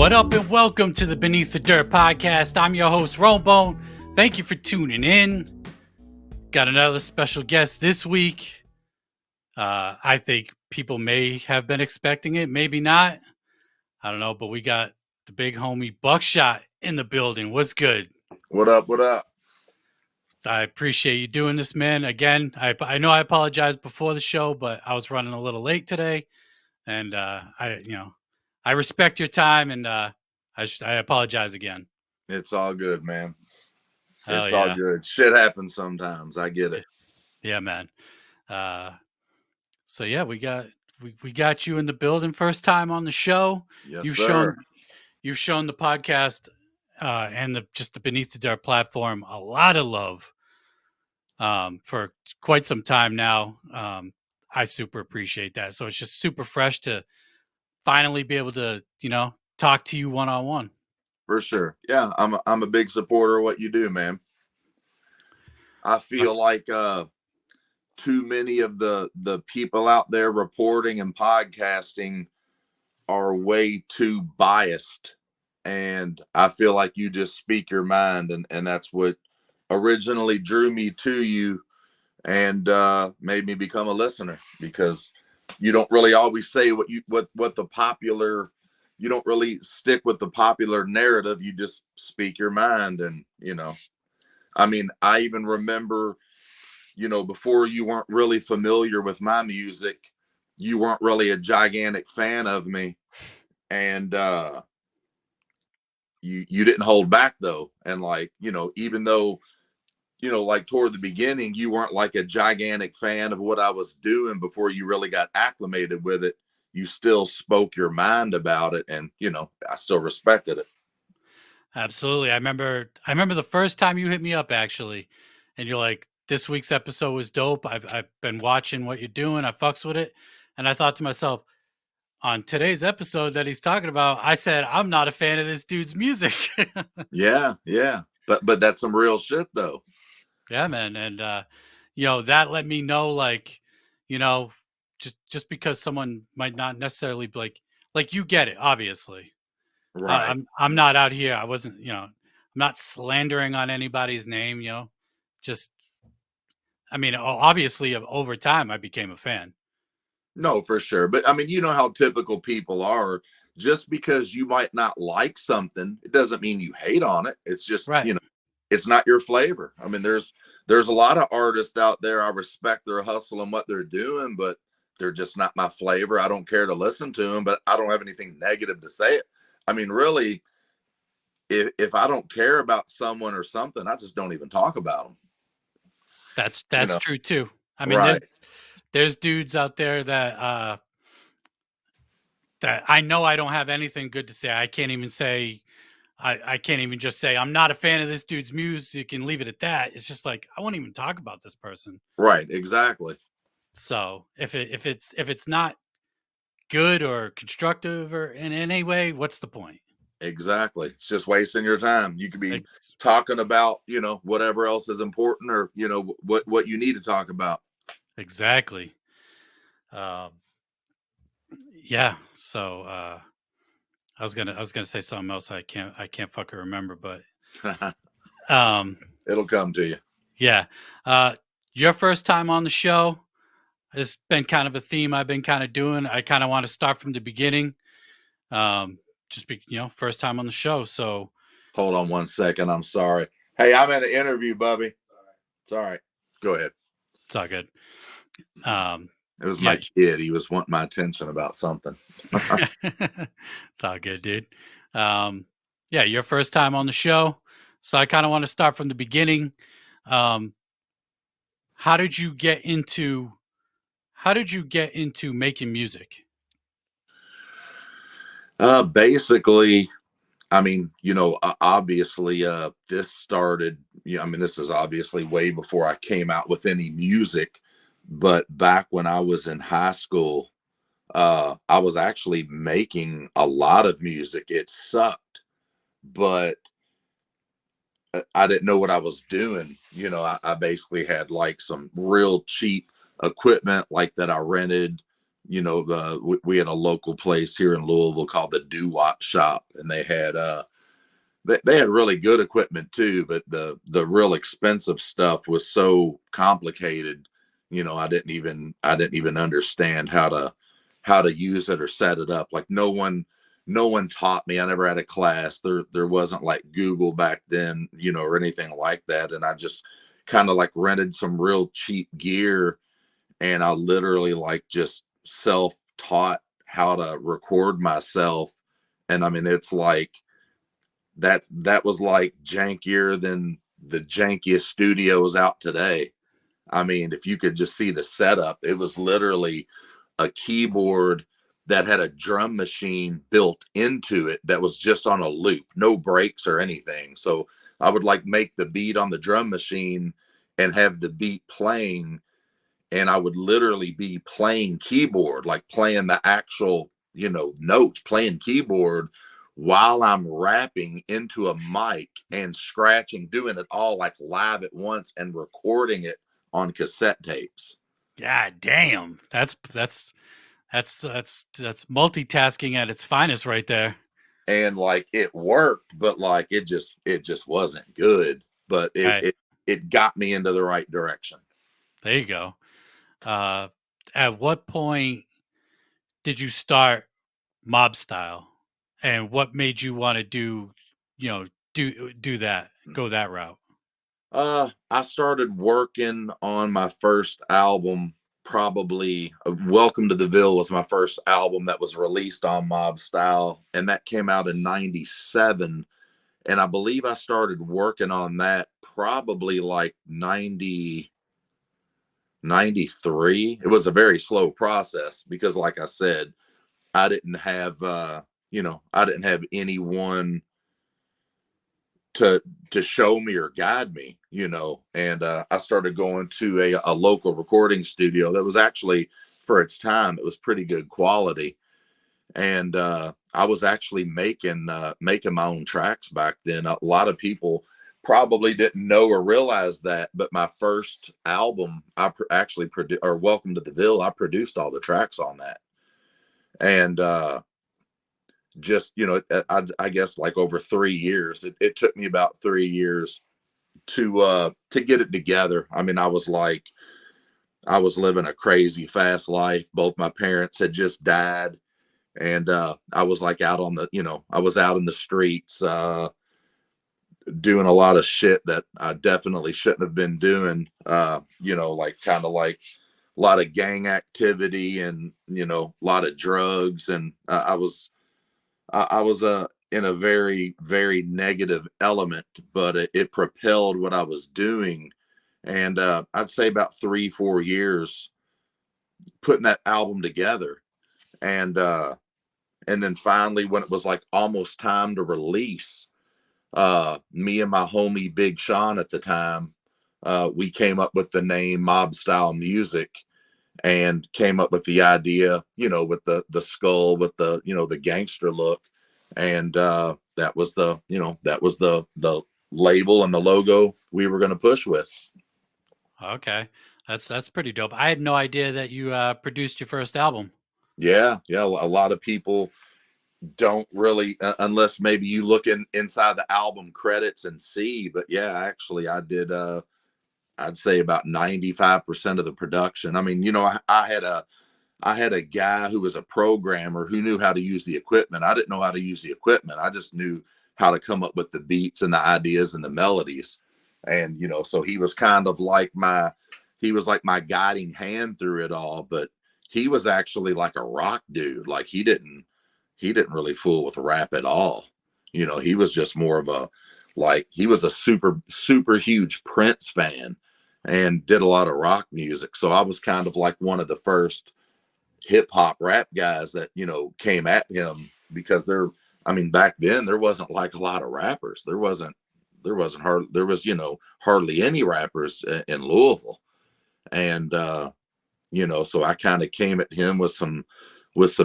What up and welcome to the Beneath the Dirt podcast. I'm your host, Rombone. Thank you for tuning in. Got another special guest this week. I think people may have been expecting it, maybe not. I don't know, but we got the big homie Bukshot in the building. What's good? What up? What up? I appreciate you doing this, man. Again, I know I apologized before the show, but I was running a little late today, and I respect your time, and I apologize again. It's all good, man. Hell it's all good. Shit happens sometimes. I get it. Yeah, man. So yeah, we got you in the building. First time on the show. Yes, You've shown the podcast and the Beneath the Dirt platform a lot of love for quite some time now. I super appreciate that. So it's just super fresh to finally be able to, talk to you one-on-one. For sure. Yeah, I'm a big supporter of what you do, man. I feel like too many of the people out there reporting and podcasting are way too biased. And I feel like you just speak your mind, and that's what originally drew me to you and made me become a listener, because you don't really always say what the popular, you don't really stick with the popular narrative. You just speak your mind. And I even remember, before you weren't really familiar with my music, you weren't really a gigantic fan of me, and you didn't hold back though. And even though toward the beginning, you weren't like a gigantic fan of what I was doing before you really got acclimated with it, you still spoke your mind about it. And, I still respected it. Absolutely. I remember the first time you hit me up, actually, and you're like, this week's episode was dope. I've been watching what you're doing. I fucks with it. And I thought to myself, on today's episode that he's talking about, I said, I'm not a fan of this dude's music. Yeah. But that's some real shit though. Yeah, man. And, that let me know, just because someone might not necessarily be like you get it, obviously. Right. I'm not out here. I wasn't, I'm not slandering on anybody's name, just, obviously over time I became a fan. No, for sure. But you know how typical people are. Just because you might not like something, it doesn't mean you hate on it. It's just, right. It's not your flavor. There's a lot of artists out there. I respect their hustle and what they're doing, but they're just not my flavor. I don't care to listen to them, but I don't have anything negative to say. Really, if I don't care about someone or something, I just don't even talk about them. That's true too. Right. There's dudes out there that I know I don't have anything good to say. I can't even say, I can't even just say I'm not a fan of this dude's music and leave it at that. It's just like, I won't even talk about this person. Right. Exactly. So if it's not good or constructive or in any way, what's the point? Exactly. It's just wasting your time. You could be talking about, whatever else is important, or, what you need to talk about. Exactly. Yeah. So I was gonna say something else. I can't fucking remember, but it'll come to you. Yeah. Your first time on the show, it's been kind of a theme I've been kind of doing. I kind of want to start from the beginning. First time on the show. So hold on one second. I'm sorry. Hey, I'm at an interview, Bubby. It's all right. Go ahead. It's all good. It was my kid. He was wanting my attention about something. It's all good, dude. Your first time on the show. So I kind of want to start from the beginning. How did you get into making music? Basically, obviously, this started, this is obviously way before I came out with any music, but back when I was in high school, I was actually making a lot of music. It sucked, but I didn't know what I was doing. I basically had like some real cheap equipment like that I rented, we had a local place here in Louisville called the Doo Wop Shop, and they had really good equipment too, but the real expensive stuff was so complicated. I didn't even understand how to use it or set it up. Like no one taught me. I never had a class. There wasn't like Google back then, or anything like that. And I just kind of like rented some real cheap gear, and I literally like just self-taught how to record myself. And I mean, it's like that was like jankier than the jankiest studios out today. I mean, if you could just see the setup, it was literally a keyboard that had a drum machine built into it that was just on a loop, no breaks or anything. So I would like make the beat on the drum machine and have the beat playing, and I would literally be playing keyboard, like playing the actual, notes, playing keyboard while I'm rapping into a mic and scratching, doing it all like live at once and recording it on cassette tapes. God damn. That's multitasking at its finest right there. And like it worked, but like it just wasn't good. But it Right. it, it got me into the right direction. There you go. Uh, at what point did you start mob style, and what made you want to do that, go that route? I started working on my first album. Probably Welcome to the Ville was my first album that was released on Mob Style, and that came out in '97. And I believe I started working on that probably like 93. It was a very slow process because, like I said, I didn't have, I didn't have anyone to show me or guide me, and I started going to a local recording studio that was actually, for its time, it was pretty good quality. And I was actually making my own tracks back then. A lot of people probably didn't know or realize that, but my first album, actually produced, or Welcome to the Ville, I produced all the tracks on that. And just, I guess like over 3 years, it took me about 3 years to get it together. I mean, I was living a crazy fast life. Both my parents had just died, and I was like out on the, I was out in the streets, doing a lot of shit that I definitely shouldn't have been doing. Like kind of like a lot of gang activity, and a lot of drugs, and I was in a very, very negative element, but it propelled what I was doing. And I'd say about 3-4 years putting that album together. And and then finally, when it was like almost time to release, me and my homie Big Sean at the time, we came up with the name Mob Style Music, and came up with the idea, with the skull, with the gangster look. And that was the label and the logo we were going to push with. Okay, that's pretty dope. I had no idea that you produced your first album. Yeah, a lot of people don't really, unless maybe you look inside the album credits and see. But yeah, actually I did, I'd say about 95% of the production. I mean, I had a guy who was a programmer who knew how to use the equipment. I didn't know how to use the equipment. I just knew how to come up with the beats and the ideas and the melodies. And, so he was like my guiding hand through it all. But he was actually like a rock dude. Like he didn't really fool with rap at all. He was just more of he was a super, super huge Prince fan and did a lot of rock music. So I was kind of like one of the first hip hop rap guys that, came at him, because I mean, back then there wasn't like a lot of rappers. There was, hardly any rappers in Louisville. And, so I kind of came at him with some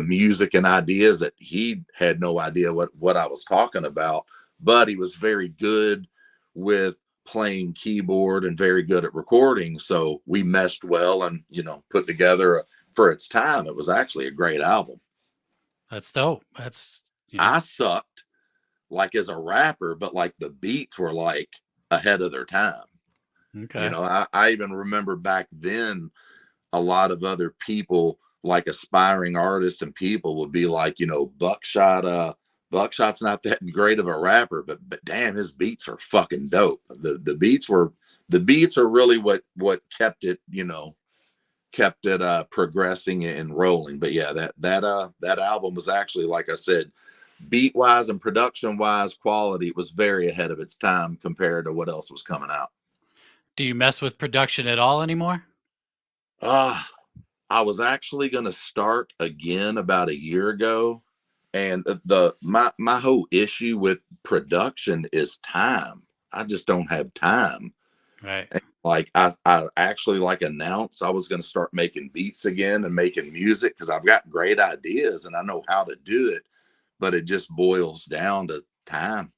music and ideas that he had no idea what I was talking about, but he was very good with playing keyboard and very good at recording. So we meshed well, and, put together for its time, it was actually a great album. That's dope. That's, I sucked like as a rapper, but like the beats were like ahead of their time. okay. I even remember back then a lot of other people, like aspiring artists and people, would be like, Buckshot's not that great of a rapper, but damn, his beats are fucking dope. The beats are really what kept it, progressing and rolling. But yeah, that album was actually, like I said, beat wise and production wise, quality, it was very ahead of its time compared to what else was coming out. Do you mess with production at all anymore? I was actually going to start again about a year ago, and my whole issue with production is time. I just don't have time. Right. And like I actually like announced I was going to start making beats again and making music because I've got great ideas and I know how to do it, but it just boils down to time.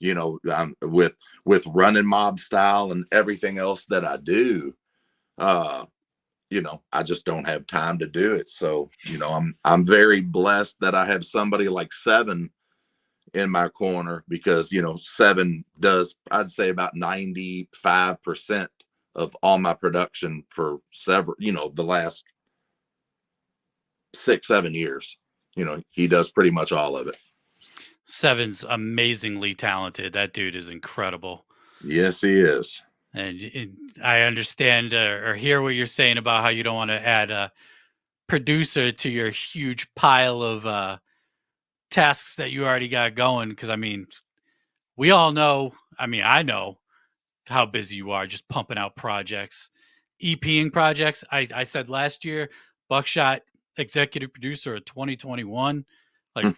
With running mob style and everything else that I do. I just don't have time to do it. So, I'm very blessed that I have somebody like Seven in my corner because, Seven does, I'd say, about 95% of all my production for several, the last 6-7 years. He does pretty much all of it. Seven's amazingly talented. That dude is incredible. Yes, he is. And I understand or hear what you're saying about how you don't want to add a producer to your huge pile of tasks that you already got going. Because, I mean, we all know, I know how busy you are just pumping out projects, EPing projects. I said last year, Buckshot executive producer of 2021, like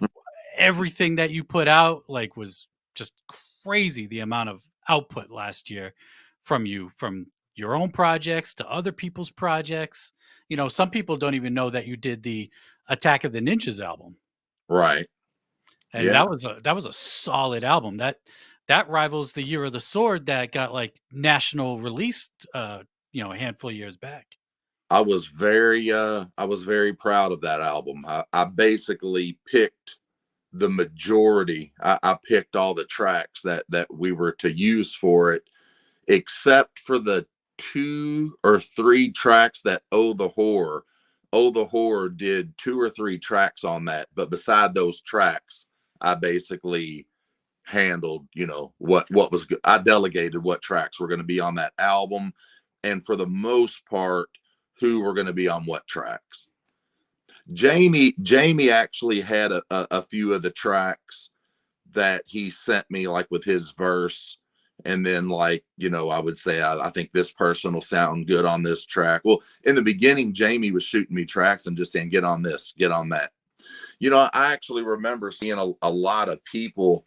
everything that you put out, like, was just crazy. The amount of output last year from your own projects to other people's projects. Some people don't even know that you did the Attack of the Ninjas album. Right. And Yeah. that was a solid album. That rivals the Year of the Sword that got like national released a handful of years back. I was very proud of that album. I basically picked the majority. I picked all the tracks that we were to use for it, except for the 2 or 3 tracks that Oh the Horror did 2 or 3 tracks on that. But beside those tracks, I basically handled, what was good. I delegated what tracks were going to be on that album, and for the most part, who were going to be on what tracks. Jamie actually had a few of the tracks that he sent me, like with his verse, and then like, I would say I think this person will sound good on this track. Well, in the beginning, Jamie was shooting me tracks and just saying, get on this, get on that. I actually remember seeing a lot of people,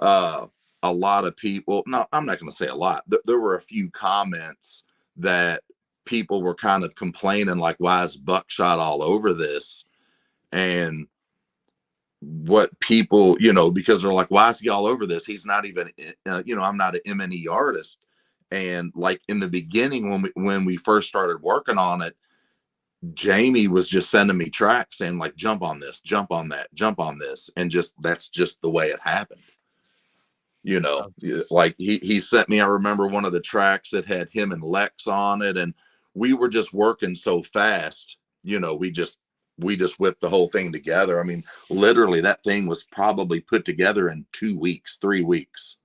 no, I'm not going to say a lot. There were a few comments that people were kind of complaining, like, why is Buckshot all over this? And what people, because they're like, why is he all over this? He's not even, I'm not an M&E artist. And like in the beginning, when we first started working on it, Jamie was just sending me tracks saying like, jump on this, jump on that, jump on this. And that's just the way it happened. Like he sent me, I remember one of the tracks that had him and Lex on it, and we were just working so fast, we just whipped the whole thing together. I mean, literally that thing was probably put together in 2 weeks, 3 weeks.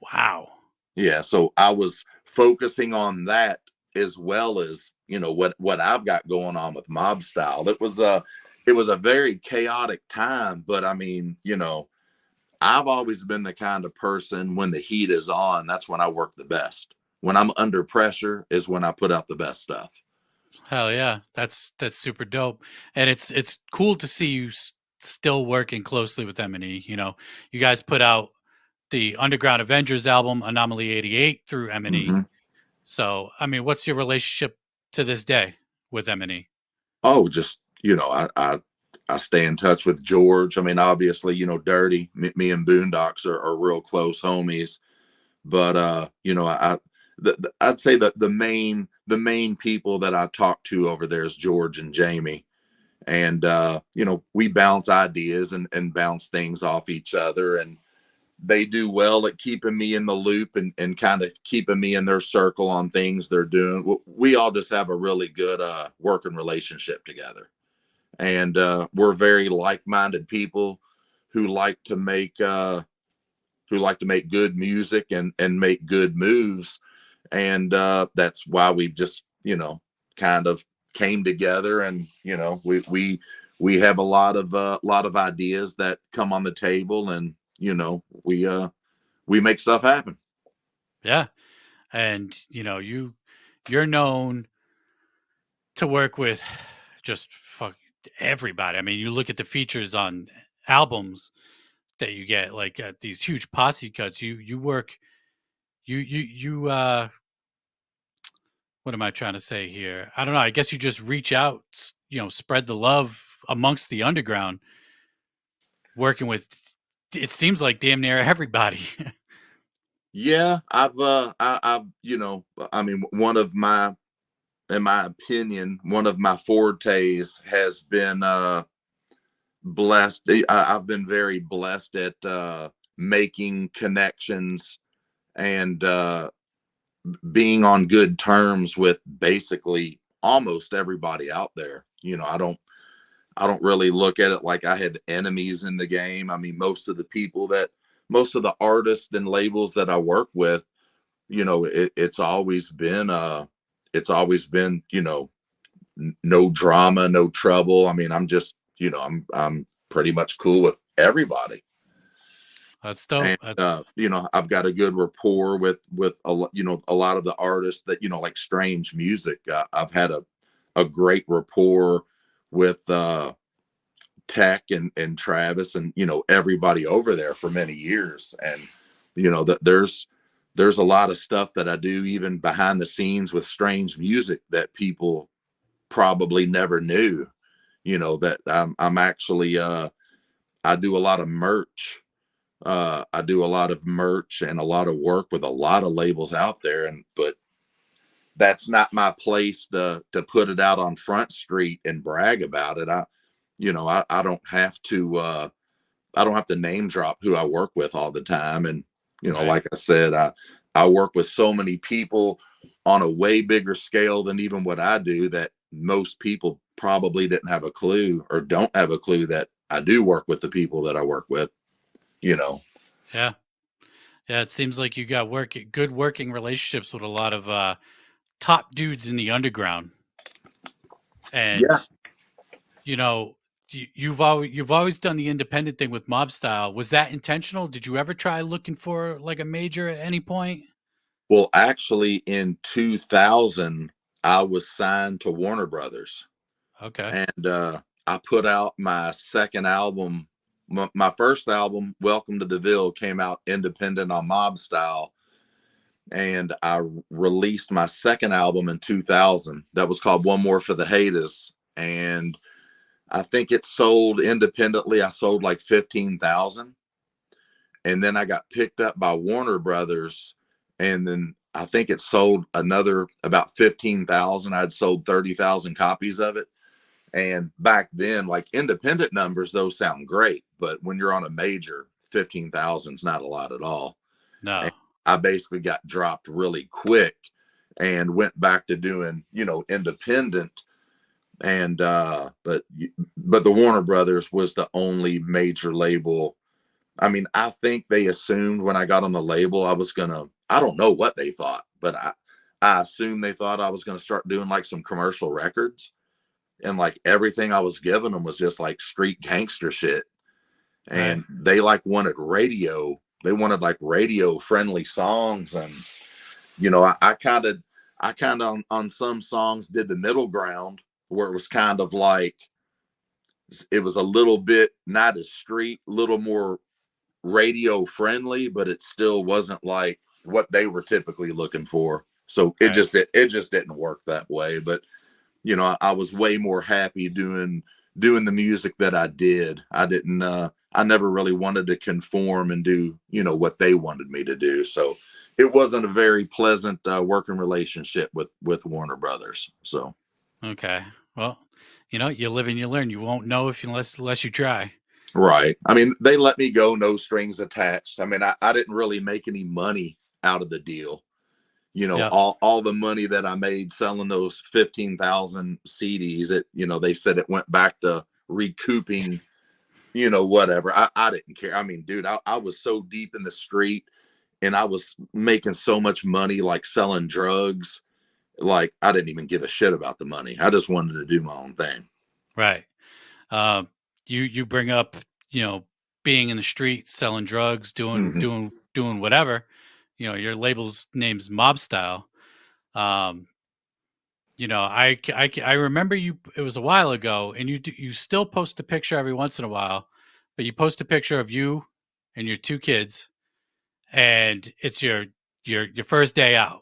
Wow. Yeah. So I was focusing on that as well as, what I've got going on with Mob Style. It was a very chaotic time, but I mean, I've always been the kind of person, when the heat is on, that's when I work the best. When I'm under pressure is when I put out the best stuff. Hell yeah. That's super dope. And it's cool to see you still working closely with M&E. You guys put out the Underground Avengers album, Anomaly 88, through M&E. Mm-hmm. So, I mean, what's your relationship to this day with M&E? Oh, just, I stay in touch with George. I mean, obviously, Dirty, me and Boondocks are real close homies. But, I'd say that the main people that I talk to over there is George and Jamie. And we bounce ideas and bounce things off each other, and they do well at keeping me in the loop and kind of keeping me in their circle on things they're doing. We all just have a really good working relationship together, and we're very like-minded people who like to make good music and make good moves. And that's why we've just kind of came together, and we have a lot of ideas that come on the table, and we make stuff happen. Yeah. And you're known to work with just fuck everybody. I mean, you look at the features on albums that you get, like these huge posse cuts. You work you what am I trying to say here? I don't know. I guess you just reach out, spread the love amongst the underground, working with, it seems like damn near everybody. Yeah, I've I mean, in my opinion, one of my fortes has been blessed. I've been very blessed at making connections and being on good terms with basically almost everybody out there. I don't really look at it like I had enemies in the game. I mean, most of the artists and labels that I work with, it's always been no drama, no trouble. I mean, I'm just, I'm pretty much cool with everybody. That's dope. And I've got a good rapport with a lot of the artists that like Strange Music. I've had a great rapport with Tech and Travis and everybody over there for many years. And that there's a lot of stuff that I do even behind the scenes with Strange Music that people probably never knew. That I'm actually I do a lot of merch. I do a lot of merch and a lot of work with a lot of labels out there, but that's not my place to put it out on Front Street and brag about it. I don't have to name drop who I work with all the time. And Right. like I said, I work with so many people on a way bigger scale than even what I do, that most people probably didn't have a clue or don't have a clue that I do work with the people that I work with. Yeah. Yeah, it seems like you got good working relationships with a lot of top dudes in the underground. And Yeah. you've always done the independent thing with Mob Style. Was that intentional? Did you ever try looking for like a major at any point? Well, actually, in 2000, I was signed to Warner Brothers, Okay. and I put out my second album. My first album, Welcome to the Ville, came out independent on Mob Style, and I released my second album in 2000. That was called One More for the Haters, and I think it sold independently. I sold like 15,000, and then I got picked up by Warner Brothers, and then I think it sold another about 15,000. I'd sold 30,000 copies of it. And back then, like, independent numbers, those sound great, but when you're on a major, 15,000 is not a lot at all. No. And I basically got dropped really quick and went back to doing, independent. And but the Warner Brothers was the only major label. I mean, I think they assumed when I got on the label I don't know what they thought, but I assumed they thought I was gonna start doing like some commercial records, and like everything I was giving them was just like street gangster shit. Right. And they like wanted radio. They wanted like radio friendly songs. And I kind of on some songs did the middle ground, where it was kind of like, it was a little bit not as street, a little more radio friendly, but it still wasn't like what they were typically looking for. So Right. it just didn't work that way. But I was way more happy doing the music that I did. I I never really wanted to conform and do, what they wanted me to do. So it wasn't a very pleasant working relationship with Warner Brothers. So. Okay. Well, you live and you learn. You won't know unless you try. Right. I mean, they let me go, no strings attached. I mean, I didn't really make any money out of the deal. Yeah. All the money that I made selling those 15,000 CDs, they said it went back to recouping, whatever. I didn't care. I mean, dude, I was so deep in the street and I was making so much money, like selling drugs. Like, I didn't even give a shit about the money. I just wanted to do my own thing. Right. You bring up, being in the street, selling drugs, doing whatever. Your label's name's Mob Style. I remember you. It was a while ago, and you still post a picture every once in a while, but you post a picture of you and your two kids, and it's your first day out.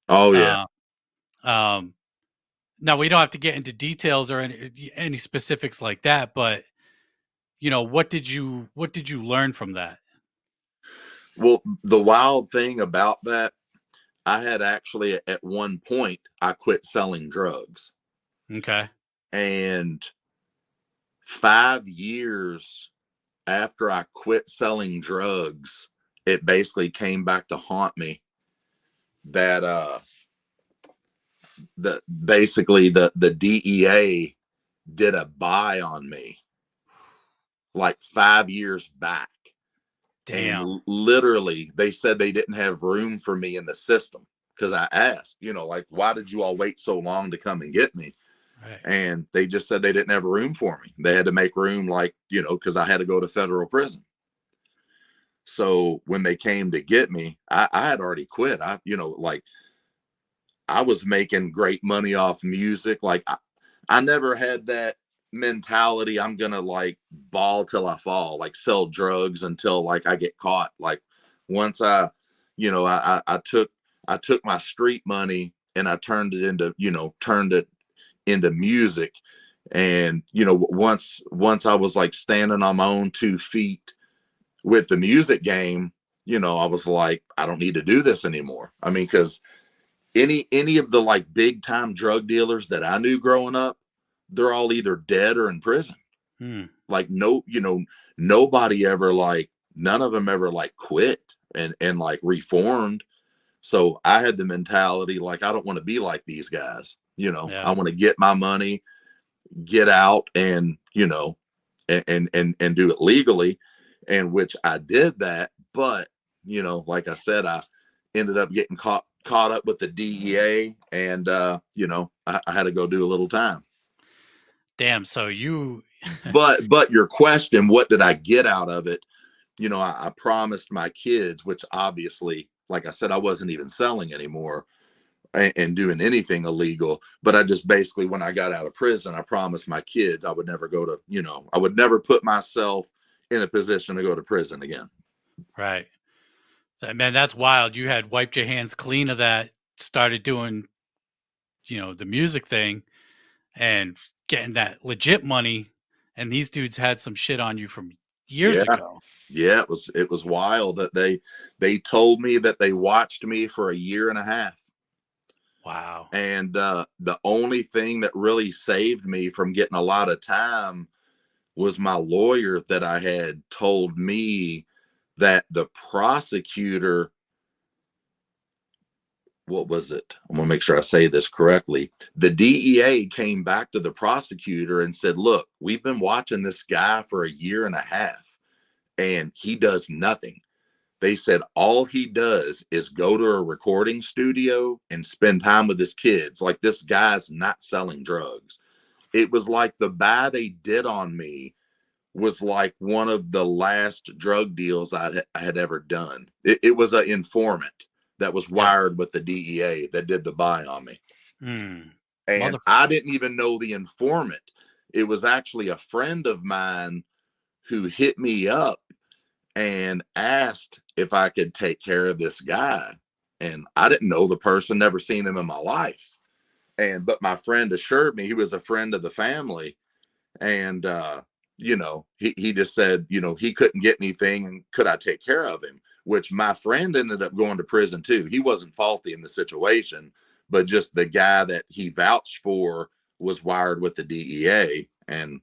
Oh yeah. Um, Now we don't have to get into details or any specifics like that, but what did you learn from that? Well, the wild thing about that, I had actually at one point I quit selling drugs. Okay. And 5 years after I quit selling drugs, it basically came back to haunt me that the DEA did a buy on me like 5 years back. Damn. And literally they said they didn't have room for me in the system because I asked, like, why did you all wait so long to come and get me? Right. And they just said they didn't have room for me. They had to make room, like, because I had to go to federal prison. So when they came to get me, I had already quit. Like, I was making great money off music. Like, I never had that mentality. I'm going to like ball till I fall, like sell drugs until like I get caught. Like once I took my street money and I turned it into music. And, once I was like standing on my own 2 feet with the music game, I was like, I don't need to do this anymore. I mean, because any of the like big time drug dealers that I knew growing up, they're all either dead or in prison. Like, nobody ever, like, none of them ever like quit and like reformed. So I had the mentality, like, I don't want to be like these guys. Yeah. I want to get my money, get out, and and do it legally, and which I did that. But like I said, I ended up getting caught up with the DEA, and I had to go do a little time. Damn. So you. But your question, what did I get out of it? I promised my kids, which obviously, like I said, I wasn't even selling anymore and doing anything illegal. But I just basically, when I got out of prison, I promised my kids I would never I would never put myself in a position to go to prison again. Right. So, man, that's wild. You had wiped your hands clean of that, started doing, the music thing and getting that legit money. And these dudes had some shit on you from years Yeah. ago. Yeah, it was wild that they told me that they watched me for a year and a half. Wow. And the only thing that really saved me from getting a lot of time was my lawyer that I had told me that the prosecutor, what was it? I'm going to make sure I say this correctly. The DEA came back to the prosecutor and said, look, we've been watching this guy for a year and a half and he does nothing. They said all he does is go to a recording studio and spend time with his kids. Like, this guy's not selling drugs. It was like the buy they did on me was like one of the last drug deals I had ever done. It was an informant that was wired with the DEA that did the buy on me. And I didn't even know the informant. It was actually a friend of mine who hit me up and asked if I could take care of this guy. And I didn't know the person, never seen him in my life. But my friend assured me he was a friend of the family. And he just said, he couldn't get anything and could I take care of him? Which my friend ended up going to prison too. He wasn't faulty in the situation, but just the guy that he vouched for was wired with the DEA. And,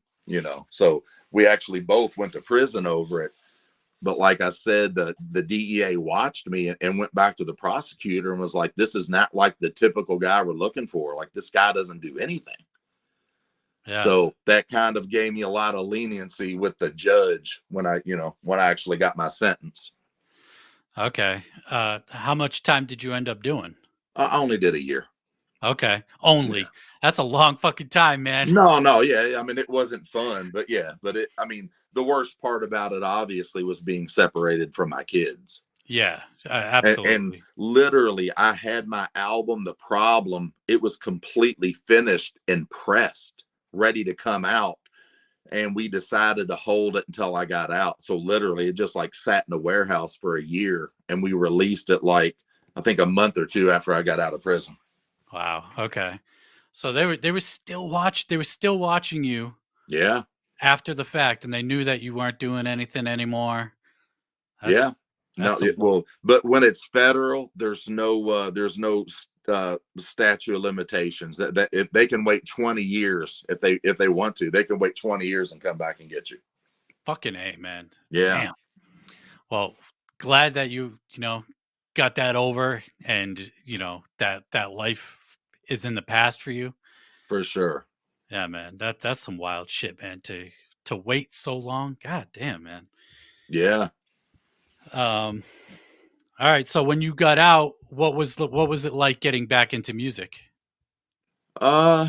so we actually both went to prison over it. But like I said, the DEA watched me and went back to the prosecutor and was like, this is not like the typical guy we're looking for. Like, this guy doesn't do anything. Yeah. So that kind of gave me a lot of leniency with the judge when I actually got my sentence. Okay. How much time did you end up doing? I only did a year. Okay. Only. Yeah. That's a long fucking time, man. No, yeah. I mean, it wasn't fun, but yeah, the worst part about it obviously was being separated from my kids. Yeah, And absolutely. literally, I had my album, The Problem, it was completely finished and pressed, ready to come out. And we decided to hold it until I got out. So literally, it just like sat in a warehouse for a year, and we released it like I think a month or two after I got out of prison. Wow. Okay. So they were still watching you Yeah. after the fact, and they knew that you weren't doing anything anymore. That's Yeah. No, that's some but when it's federal, there's no statute of limitations that if they can wait 20 years if they want to, they can wait 20 years and come back and get you. fucking A, man. Yeah, Damn. Well, glad that you got that over, and that life is in the past for you. for sure. Yeah, man. That's some wild shit, man. To wait so long. God damn, man. Yeah. Um all right, so when you got out, what was it like getting back into music? Uh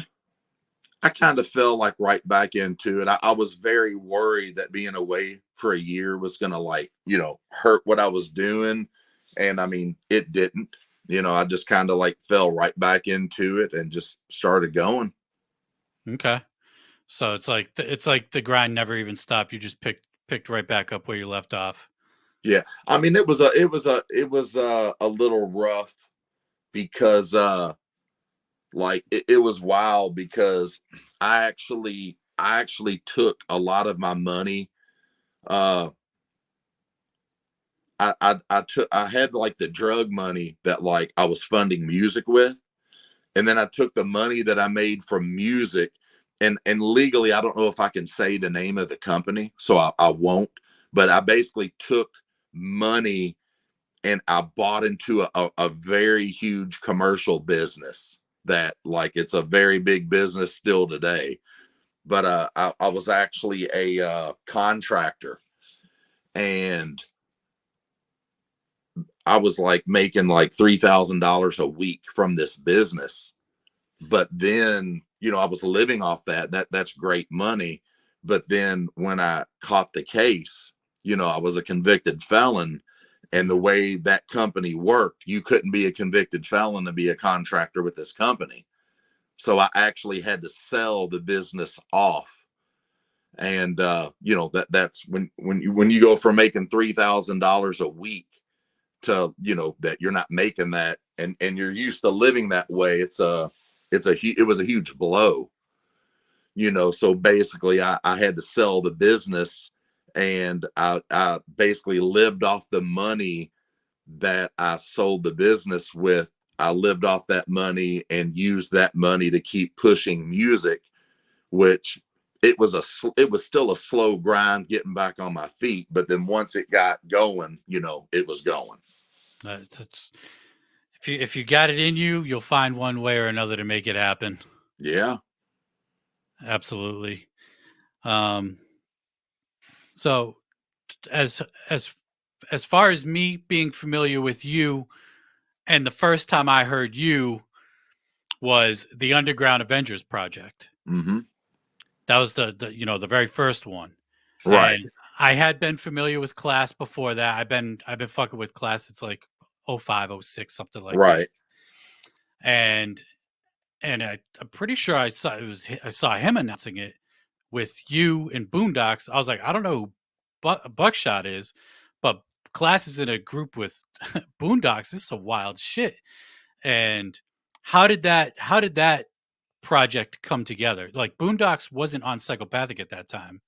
I kind of fell like right back into it. I was very worried that being away for a year was gonna like, hurt what I was doing. And I mean, it didn't. I just kind of like fell right back into it and just started going. Okay. So it's like the grind never even stopped. You just picked right back up where you left off. Yeah. I mean, it was a little rough because like it was wild because I actually took a lot of my money. Uh I had like the drug money that like I was funding music with, and then I took the money that I made from music, and legally I don't know if I can say the name of the company, so I won't. But I basically took money and I bought into a very huge commercial business that like it's a very big business still today. But I was actually a contractor, and I was like making like $3,000 a week from this business. But then, I was living off that's great money. But then when I caught the case, I was a convicted felon. And the way that company worked, you couldn't be a convicted felon to be a contractor with this company. So I actually had to sell the business off. And that's when you go from making $3,000 a week to that you're not making that, and you're used to living that way. It was a huge blow. So basically I had to sell the business, and I basically lived off the money that I sold the business with. I lived off that money and used that money to keep pushing music, which it was still a slow grind getting back on my feet. But then once it got going, it was going. That's if you got it in you, you'll find one way or another to make it happen. Yeah. Absolutely. Um, so as as as far as me being familiar with you, and the first time I heard you was the Underground Avengers project. Mm-hmm. That was the very first one. Right. And I had been familiar with Class before that. I've been fucking with Class. It's like 05, 06, something like that. Right. And I'm pretty sure I saw him announcing it with you and Boondocks. I was like, I don't know who Buckshot is, but Class is in a group with Boondocks. This is some wild shit. And how did that project come together? Like Boondocks wasn't on Psychopathic at that time.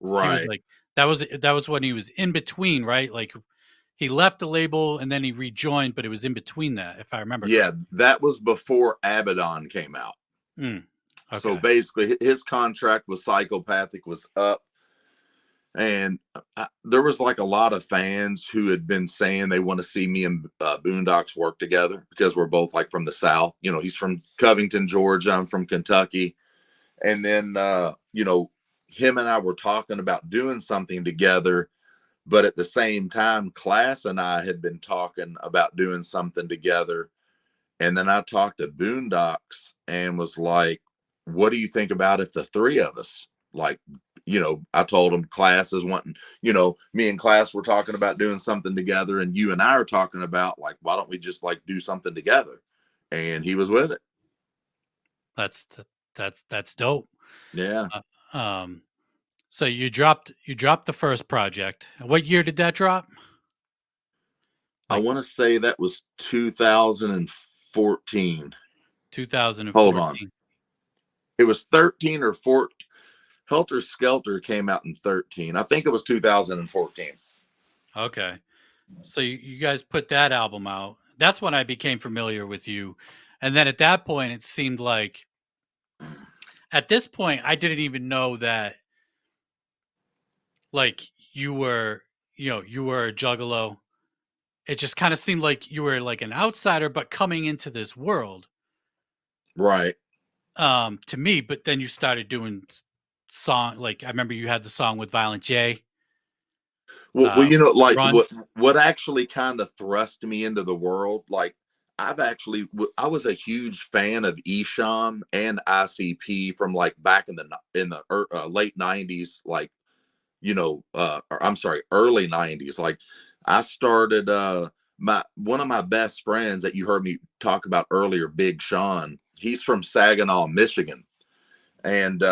He was Right. like that was when he was in between, right? Like he left the label and then he rejoined, but it was in between that, if I remember Yeah, correctly. that was before Abaddon came out. Mm, So okay. basically, his contract with Psychopathic was up, and there was like a lot of fans who had been saying they want to see me and Boondocks work together because we're both like from the South. You know, he's from Covington, Georgia. I'm from Kentucky, and then him and I were talking about doing something together. But at the same time, Class and I had been talking about doing something together. And then I talked to Boondocks and was like, what do you think about if the three of us, like, I told him Class is wanting, me and Class were talking about doing something together. And you and I are talking about, like, why don't we just like do something together? And he was with it. That's that's dope. Yeah. Um, so you dropped the first project. What year did that drop? I Like want to say that was 2014. Hold on. 2014. It was 13 or 14. Helter Skelter came out in 13. I think it was 2014. Okay. So you guys put that album out. That's when I became familiar with you. And then at that point it seemed like at this point I didn't even know that like you were a juggalo. It just kind of seemed like you were like an outsider but coming into this world Right. to me, but then you started doing song like I remember you had the song with Violent J, Well, like Run. what actually kind of thrust me into the world, like I was a huge fan of Esham and ICP from like back in the late 90s, like or I'm sorry, early 90s. Like I started my one of my best friends that you heard me talk about earlier, Big Sean. He's from Saginaw, Michigan, and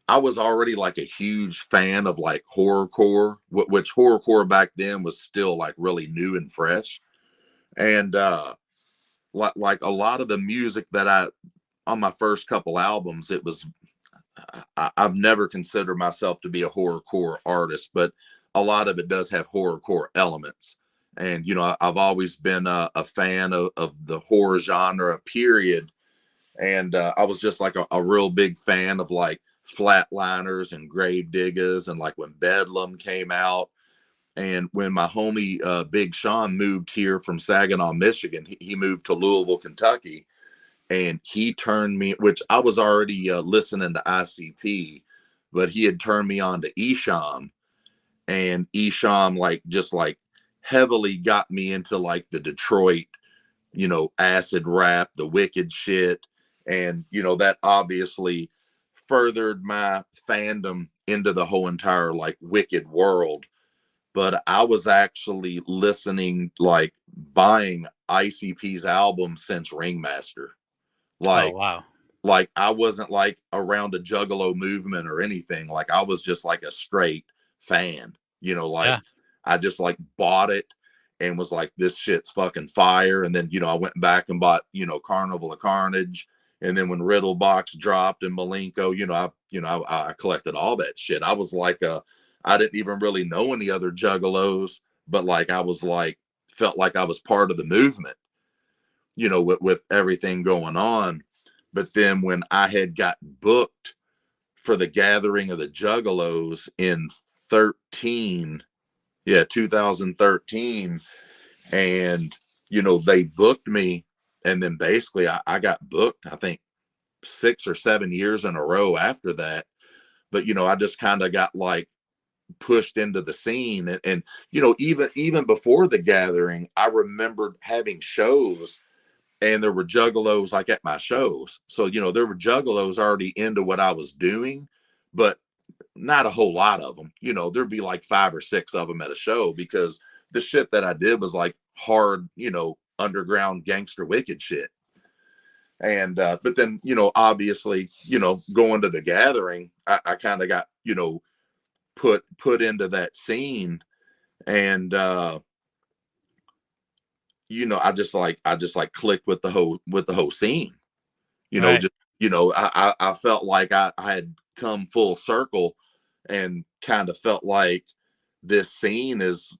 I was already like a huge fan of like horrorcore, which horrorcore back then was still like really new and fresh, and like a lot of the music that I on my first couple albums, it was I've never considered myself to be a horrorcore artist, but a lot of it does have horrorcore elements. And I've always been a fan of the horror genre, period. And I was just like a real big fan of like Flatliners and Grave Diggers, and like when Bedlam came out. And when my homie Big Sean moved here from Saginaw, Michigan, he moved to Louisville, Kentucky, and he turned me, which I was already listening to ICP, but he had turned me on to Esham, and Esham like just like heavily got me into like the Detroit, acid rap, the wicked shit. And, that obviously furthered my fandom into the whole entire like wicked world. But I was actually listening, like buying ICP's album since Ringmaster. Oh Like, wow. I wasn't like around a Juggalo movement or anything. Like I was just like a straight fan, like Yeah. I just like bought it and was like, this shit's fucking fire. And then, I went back and bought, Carnival of Carnage. And then when Riddle Box dropped and Malenko, I collected all that shit. I was like, I didn't even really know any other Juggalos, but like, I was like, felt like I was part of the movement, with everything going on. But then when I had got booked for the gathering of the Juggalos in 13, yeah, 2013, and they booked me, and then basically I got booked, I think 6 or 7 years in a row after that. But I just kind of got like pushed into the scene, and even before the gathering, I remembered having shows and there were juggalos like at my shows. So, there were juggalos already into what I was doing, but not a whole lot of them. There'd be like 5 or 6 of them at a show because the shit that I did was like hard, underground gangster wicked shit. And but then, obviously, going to the gathering, I kind of got, put into that scene. And I just like clicked with the whole scene. Right. Just I felt like I had come full circle, and kind of felt like this scene is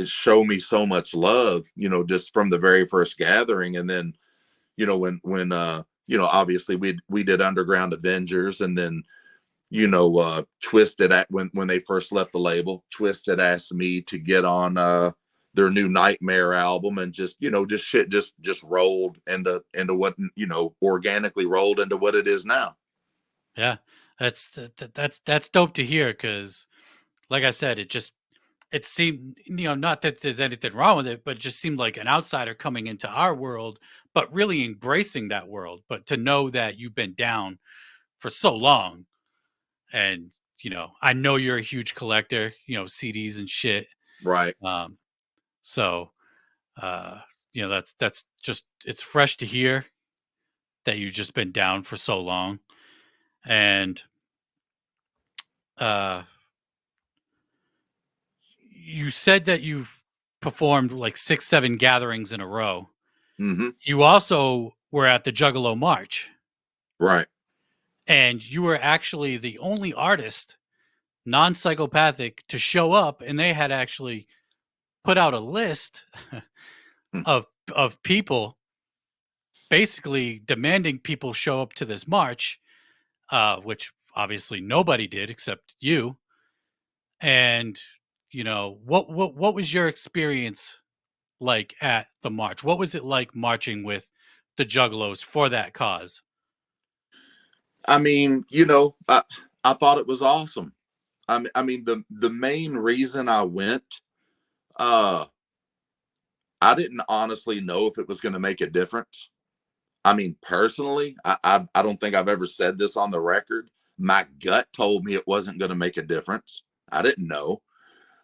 show me so much love, just from the very first gathering. And then, when obviously we did Underground Avengers, and then, Twisted, at when they first left the label, Twisted asked me to get on their new Nightmare album, and just shit just rolled into what, organically rolled into what it is now. Yeah, that's dope to hear, because like I said, it seemed, not that there's anything wrong with it, but it just seemed like an outsider coming into our world, but really embracing that world. But to know that you've been down for so long, and I know you're a huge collector, CDs and shit. Right. Um, so that's just, it's fresh to hear that you've just been down for so long. And uh you said that you've performed like 6-7 gatherings in a row. Mm-hmm. You also were at the Juggalo March, Right. and you were actually the only artist, non-psychopathic, to show up, and they had actually put out a list of people basically demanding people show up to this march, which obviously nobody did except you. And what was your experience like at the march? What was it like marching with the Juggalos for that cause? I mean, I thought it was awesome. I mean, the main reason I went, uh, I didn't honestly know if it was going to make a difference. I mean, personally, I don't think I've ever said this on the record. My gut told me it wasn't going to make a difference. I didn't know.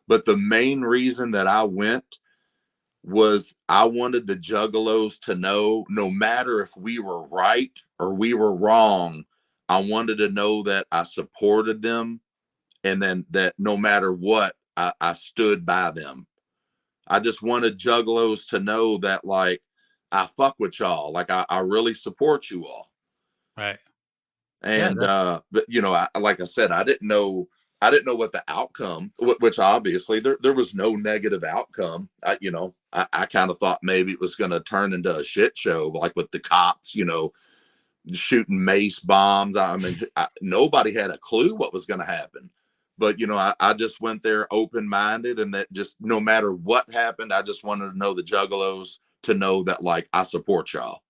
But the main reason that I went was I wanted the Juggalos to know, no matter if we were right or we were wrong, I wanted to know that I supported them, and then that no matter what, I stood by them. I just wanted Juggalos to know that, like, I fuck with y'all. Like, I really support you all. Right. Yeah. And but like I said, I didn't know what the outcome, which obviously there was no negative outcome. I kind of thought maybe it was going to turn into a shit show, like with the cops, shooting mace bombs. I mean, nobody had a clue what was going to happen. But I just went there open minded, and that just, no matter what happened, I just wanted to know the Juggalos to know that, like, I support y'all.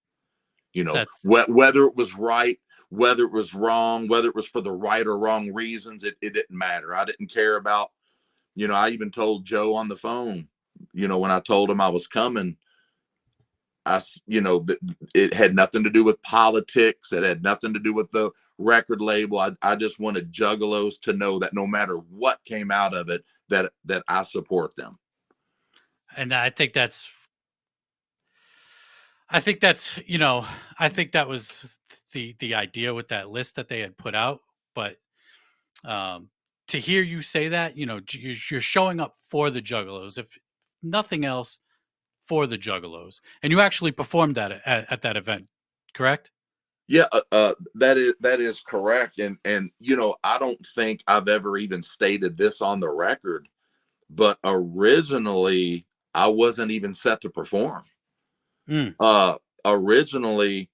That's Whether it was right, whether it was wrong, whether it was for the right or wrong reasons, it didn't matter. I didn't care about, I even told Joe on the phone, when I told him I was coming, it had nothing to do with politics. It had nothing to do with the record label. I just wanted Juggalos to know that no matter what came out of it, that I support them. and I think that's, I think that was the idea with that list that they had put out. But to hear you say that, you're showing up for the Juggalos, if nothing else, for the Juggalos, and you actually performed that at that event, correct? Yeah, that is correct. And I don't think I've ever even stated this on the record, but originally I wasn't even set to perform. Mm. Originally,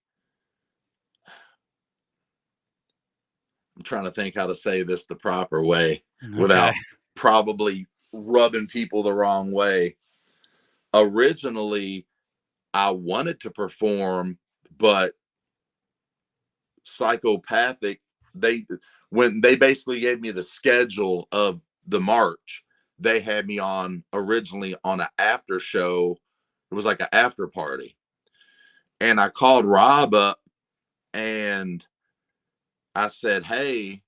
I'm trying to think how to say this the proper way Okay. without probably rubbing people the wrong way. Originally, I wanted to perform, but Psychopathic, they when they basically gave me the schedule of the march, they had me on originally on an after show. It was like an after party. And I called Rob up, and I said, "Hey,"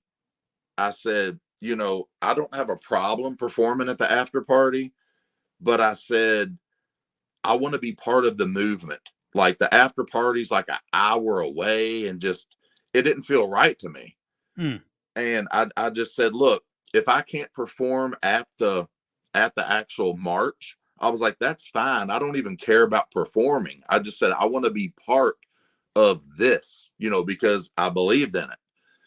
I said, "I don't have a problem performing at the after party, but," I said, "I want to be part of the movement. Like, the after party's like an hour away, and just, it didn't feel right to me." Mm. And I just said, "Look, if I can't perform at the actual march," I was like, "That's fine. I don't even care about performing." I just said, "I want to be part of this," because I believed in it.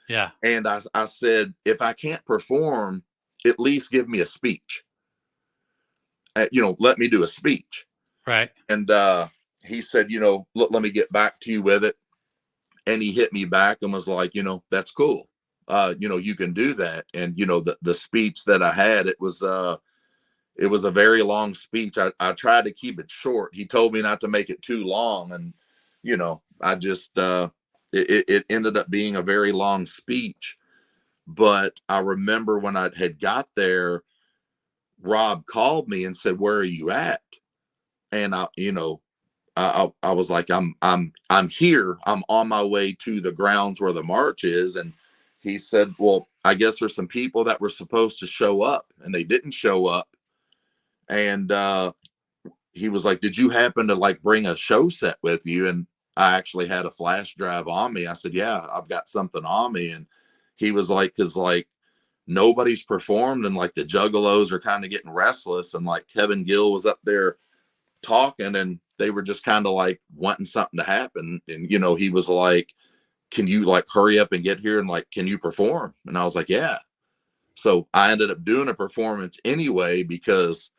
Yeah. And I said, if I can't perform, at least give me a speech. Let me do a speech. Right. And he said, look, let me get back to you with it. And he hit me back and was like, that's cool. You can do that. And the speech that I had, it was a very long speech. I tried to keep it short. He told me not to make it too long, and I just it ended up being a very long speech. But I remember when I had got there, Rob called me and said, "Where are you at?" And I was like, I'm here. I'm on my way to the grounds where the march is. And he said, well, I guess there's some people that were supposed to show up and they didn't show up. And he was like, did you happen to like bring a show set with you? And I actually had a flash drive on me. I said, yeah, I've got something on me. And he was like, cause like nobody's performed and like the Juggalos are kind of getting restless. And like Kevin Gill was up there talking and they were just kind of like wanting something to happen. And, he was like, can you like hurry up and get here? And like, can you perform? And I was like, yeah. So I ended up doing a performance anyway, because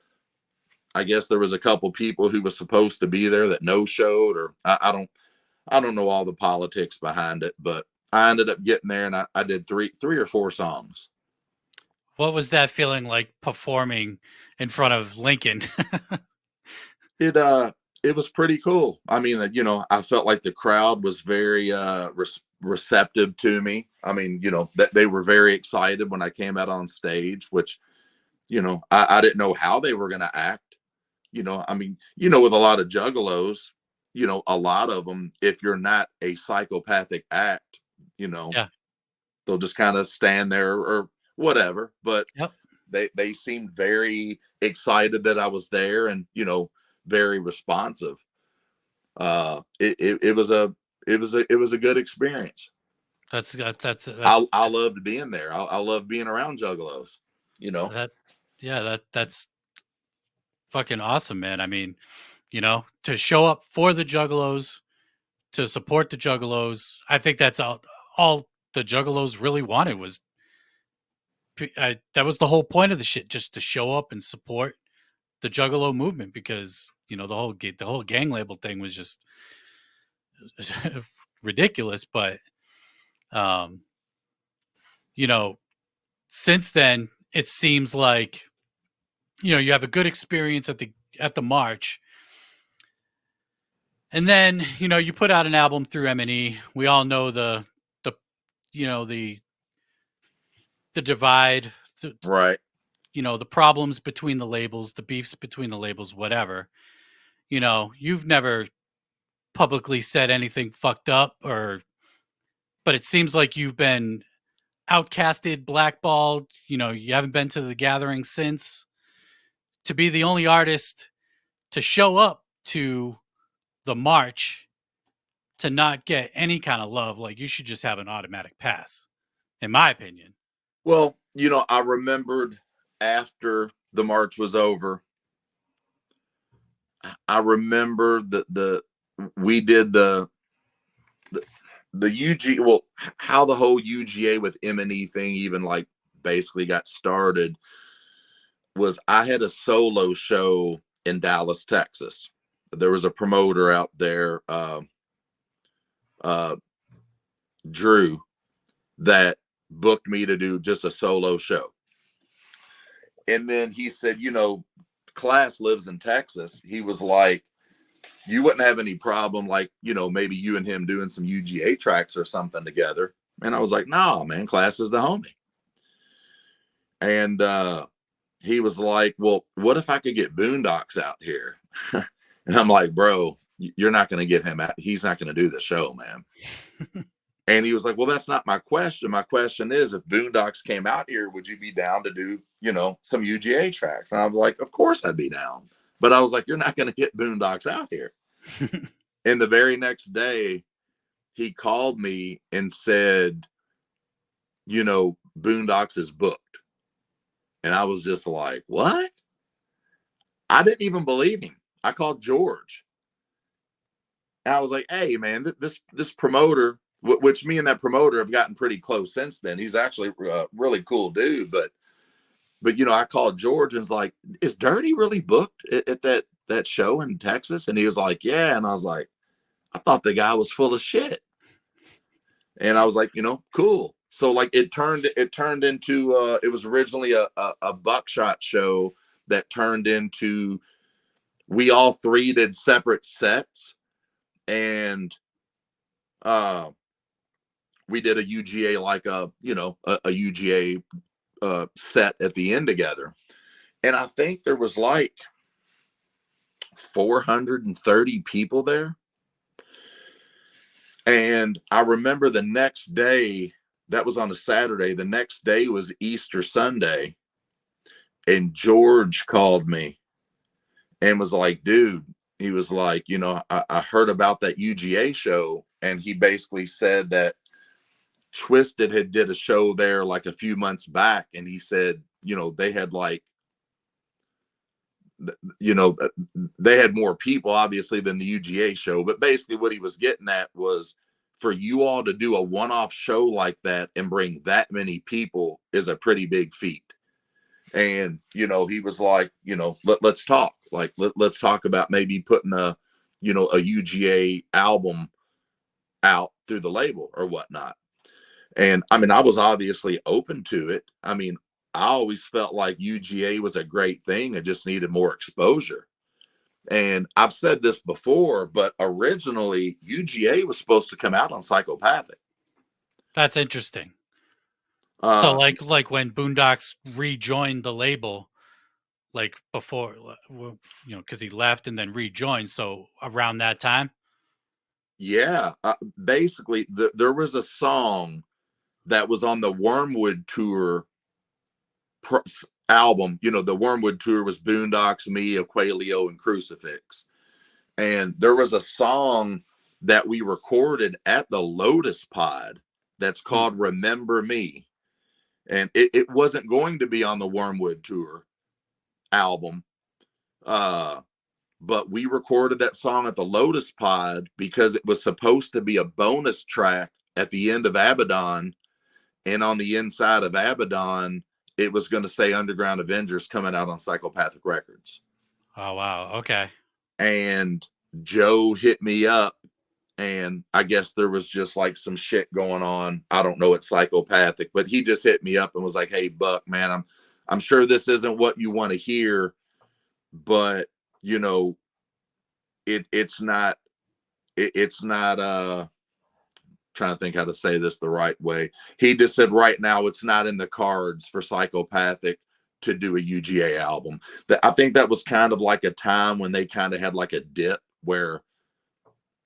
I guess there was a couple people who was supposed to be there that no showed, or I don't know all the politics behind it, but I ended up getting there and I did three or four songs. What was that feeling like performing in front of Lincoln? It was pretty cool. I mean, I felt like the crowd was very receptive to me. I mean, that they were very excited when I came out on stage, which I didn't know how they were going to act. I mean, with a lot of juggalos, a lot of them, if you're not a psychopathic act, Yeah. they'll just kind of stand there or whatever. But Yep. they seemed very excited that I was there and, very responsive. It was a good experience. That's I loved being there. I love being around juggalos, that. Yeah. That's fucking awesome, man. I mean, to show up for the Juggalos, to support the Juggalos. I think that's all the Juggalos really wanted was that was the whole point of the shit, just to show up and support the Juggalo movement, because the whole gang label thing was just ridiculous. But um, you know, since then it seems like you have a good experience at the march, and then you put out an album through M&E. We all know the you know the divide, right. the problems between the labels, the beefs between the labels, whatever. You've never publicly said anything fucked up, but it seems like you've been outcasted, blackballed. You haven't been to the gathering since. To be the only artist to show up to the march, to not get any kind of love, like, you should just have an automatic pass, in my opinion. Well, I remembered after the march was over, I remember that we did the UG, well, how the whole UGA with M&E thing even like basically got started was I had a solo show in Dallas, Texas. There was a promoter out there, uh, Drew, that booked me to do just a solo show. And then he said, Class lives in Texas. He was like, you wouldn't have any problem, like, maybe you and him doing some UGA tracks or something together. And I was like, no, man, Class is the homie. And he was like, well, what if I could get Boondocks out here? And I'm like, bro, you're not going to get him out. He's not going to do the show, man. And he was like, well, that's not my question. My question is, if Boondocks came out here, would you be down to do, some UGA tracks? And I was like, of course I'd be down. But I was like, you're not going to get Boondocks out here. And the very next day, he called me and said, Boondocks is booked. And I was just like, what? I didn't even believe him. I called George. And I was like, hey, man, this promoter which me and that promoter have gotten pretty close since then. He's actually a really cool dude. But you know, I called George and was like, "Is Dirty really booked at that show in Texas?" And he was like, "Yeah." And I was like, "I thought the guy was full of shit." And I was like, you know, cool. So like it turned into it was originally a Buckshot show that turned into, we all three did separate sets, and uh we did a UGA, like a, you know, a UGA set at the end together. And I think there was like 430 people there. And I remember the next day, that was on a Saturday. The next day was Easter Sunday. And George called me and was like, dude, he was like, you know, I heard about that UGA show. And he basically said that Twisted had did a show there like a few months back. And he said, you know, they had like, you know, they had more people obviously than the UGA show. But basically what he was getting at was, for you all to do a one-off show like that and bring that many people is a pretty big feat. And, you know, he was like, you know, let's talk. Like, let's talk about maybe putting a, you know, a UGA album out through the label or whatnot. And I mean, I was obviously open to it. I mean, I always felt like UGA was a great thing. It just needed more exposure. And I've said this before, but originally UGA was supposed to come out on Psychopathic. That's interesting. So like when Boondocks rejoined the label, like before, you know, because he left and then rejoined. So around that time. Yeah, basically there was a song that was on the Wormwood tour album. You know, the Wormwood tour was Boondocks, me, Aqualio, and Crucifix. And there was a song that we recorded at the Lotus Pod that's called Remember Me. And it wasn't going to be on the Wormwood tour album. But we recorded that song at the Lotus Pod because it was supposed to be a bonus track at the end of Abaddon. And on the inside of Abaddon, it was going to say Underground Avengers coming out on Psychopathic Records. Oh, wow. Okay. And Joe hit me up, and I guess there was just like some shit going on. I don't know, it's Psychopathic, but he just hit me up and was like, "Hey, Buck, man, I'm sure this isn't what you want to hear, but you know, it's not trying to think how to say this the right way." He just said right now it's not in the cards for Psychopathic to do a UGA album. I think that was kind of like a time when they kind of had like a dip where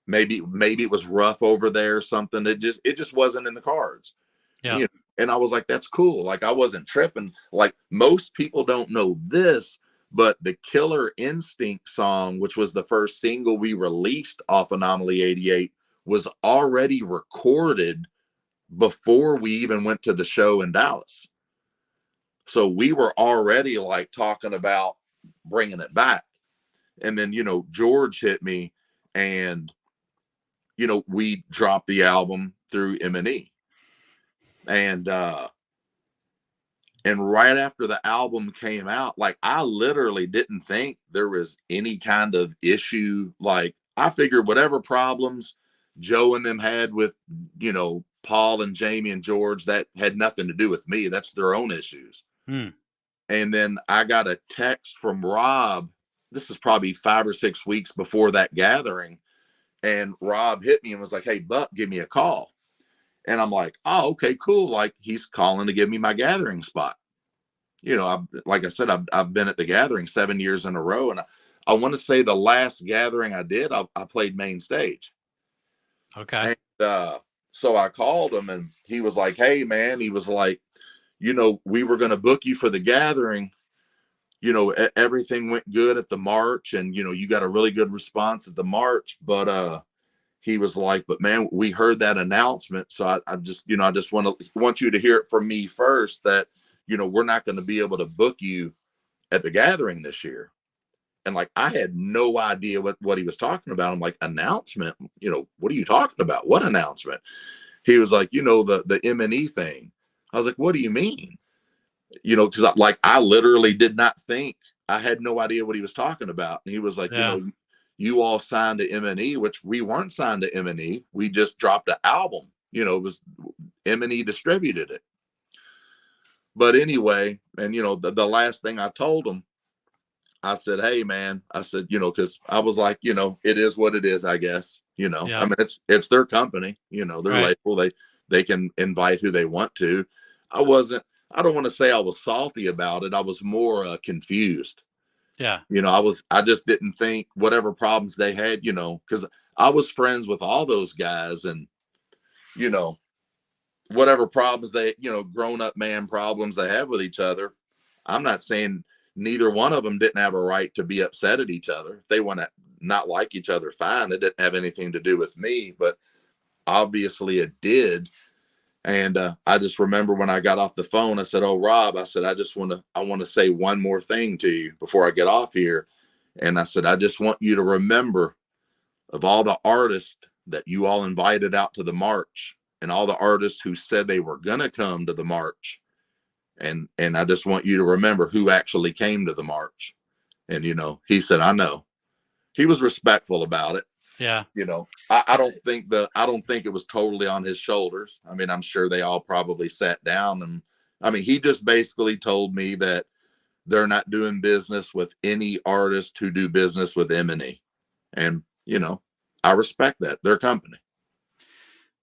maybe it was rough over there or something. It just wasn't in the cards. Yeah. You know? And I was like, that's cool. Like, I wasn't tripping. Like, most people don't know this, but the Killer Instinct song, which was the first single we released off Anomaly 88, was already recorded before we even went to the show in Dallas. So we were already like talking about bringing it back. And then, you know, George hit me, and, you know, we dropped the album through M&E. And right after the album came out, like, I literally didn't think there was any kind of issue. Like, I figured whatever problems Joe and them had with, you know, Paul and Jamie and George, that had nothing to do with me. That's their own issues. And then I got a text from Rob. This is probably 5 or 6 weeks before that gathering. And Rob hit me and was like, "Hey, Buck, give me a call." And I'm like, "Oh, okay, cool." Like, he's calling to give me my gathering spot. You know, like I said, I've been at the gathering 7 years in a row. And I want to say the last gathering I did, I played main stage. Okay. And so I called him, and he was like, "Hey, man," he was like, "You know, we were going to book you for the gathering. You know, everything went good at the March, and, you know, you got a really good response at the March. But he was like, but man, we heard that announcement. So I just, you know, I just want you to hear it from me first, that, you know, we're not going to be able to book you at the gathering this year." And like, I had no idea what he was talking about. I'm like, announcement? You know, what are you talking about? What announcement? He was like, the M&E thing. I was like, what do you mean? Because I literally did not think, I had no idea what he was talking about. And he was like, Yeah. you all signed to M&E, which we weren't signed to M&E. We just dropped an album. It was M&E distributed it. But anyway, and the last thing I told him, I said, hey man, I said, because I was like, it is what it is, I guess. I Yeah. mean, it's their company, their Right. label. They can invite who they want to. I don't want to say I was salty about it. I was more confused. Yeah. I just didn't think whatever problems they had, because I was friends with all those guys, and you know, whatever problems they, grown up man problems they have with each other. I'm not saying neither one of them didn't have a right to be upset at each other. If they want to not like each other, fine. It didn't have anything to do with me, but obviously it did. And I just remember when I got off the phone, I said, "Oh, Rob," I said, I want to say one more thing to you before I get off here." And I said, "I just want you to remember, of all the artists that you all invited out to the march, and all the artists who said they were going to come to the march, and I just want you to remember who actually came to the march." And he said, "I know." He was respectful about it. Yeah. I don't think it was totally on his shoulders. I mean, I'm sure they all probably sat down, and I mean, he just basically told me that they're not doing business with any artist who do business with M&E. And, I respect that. Their company.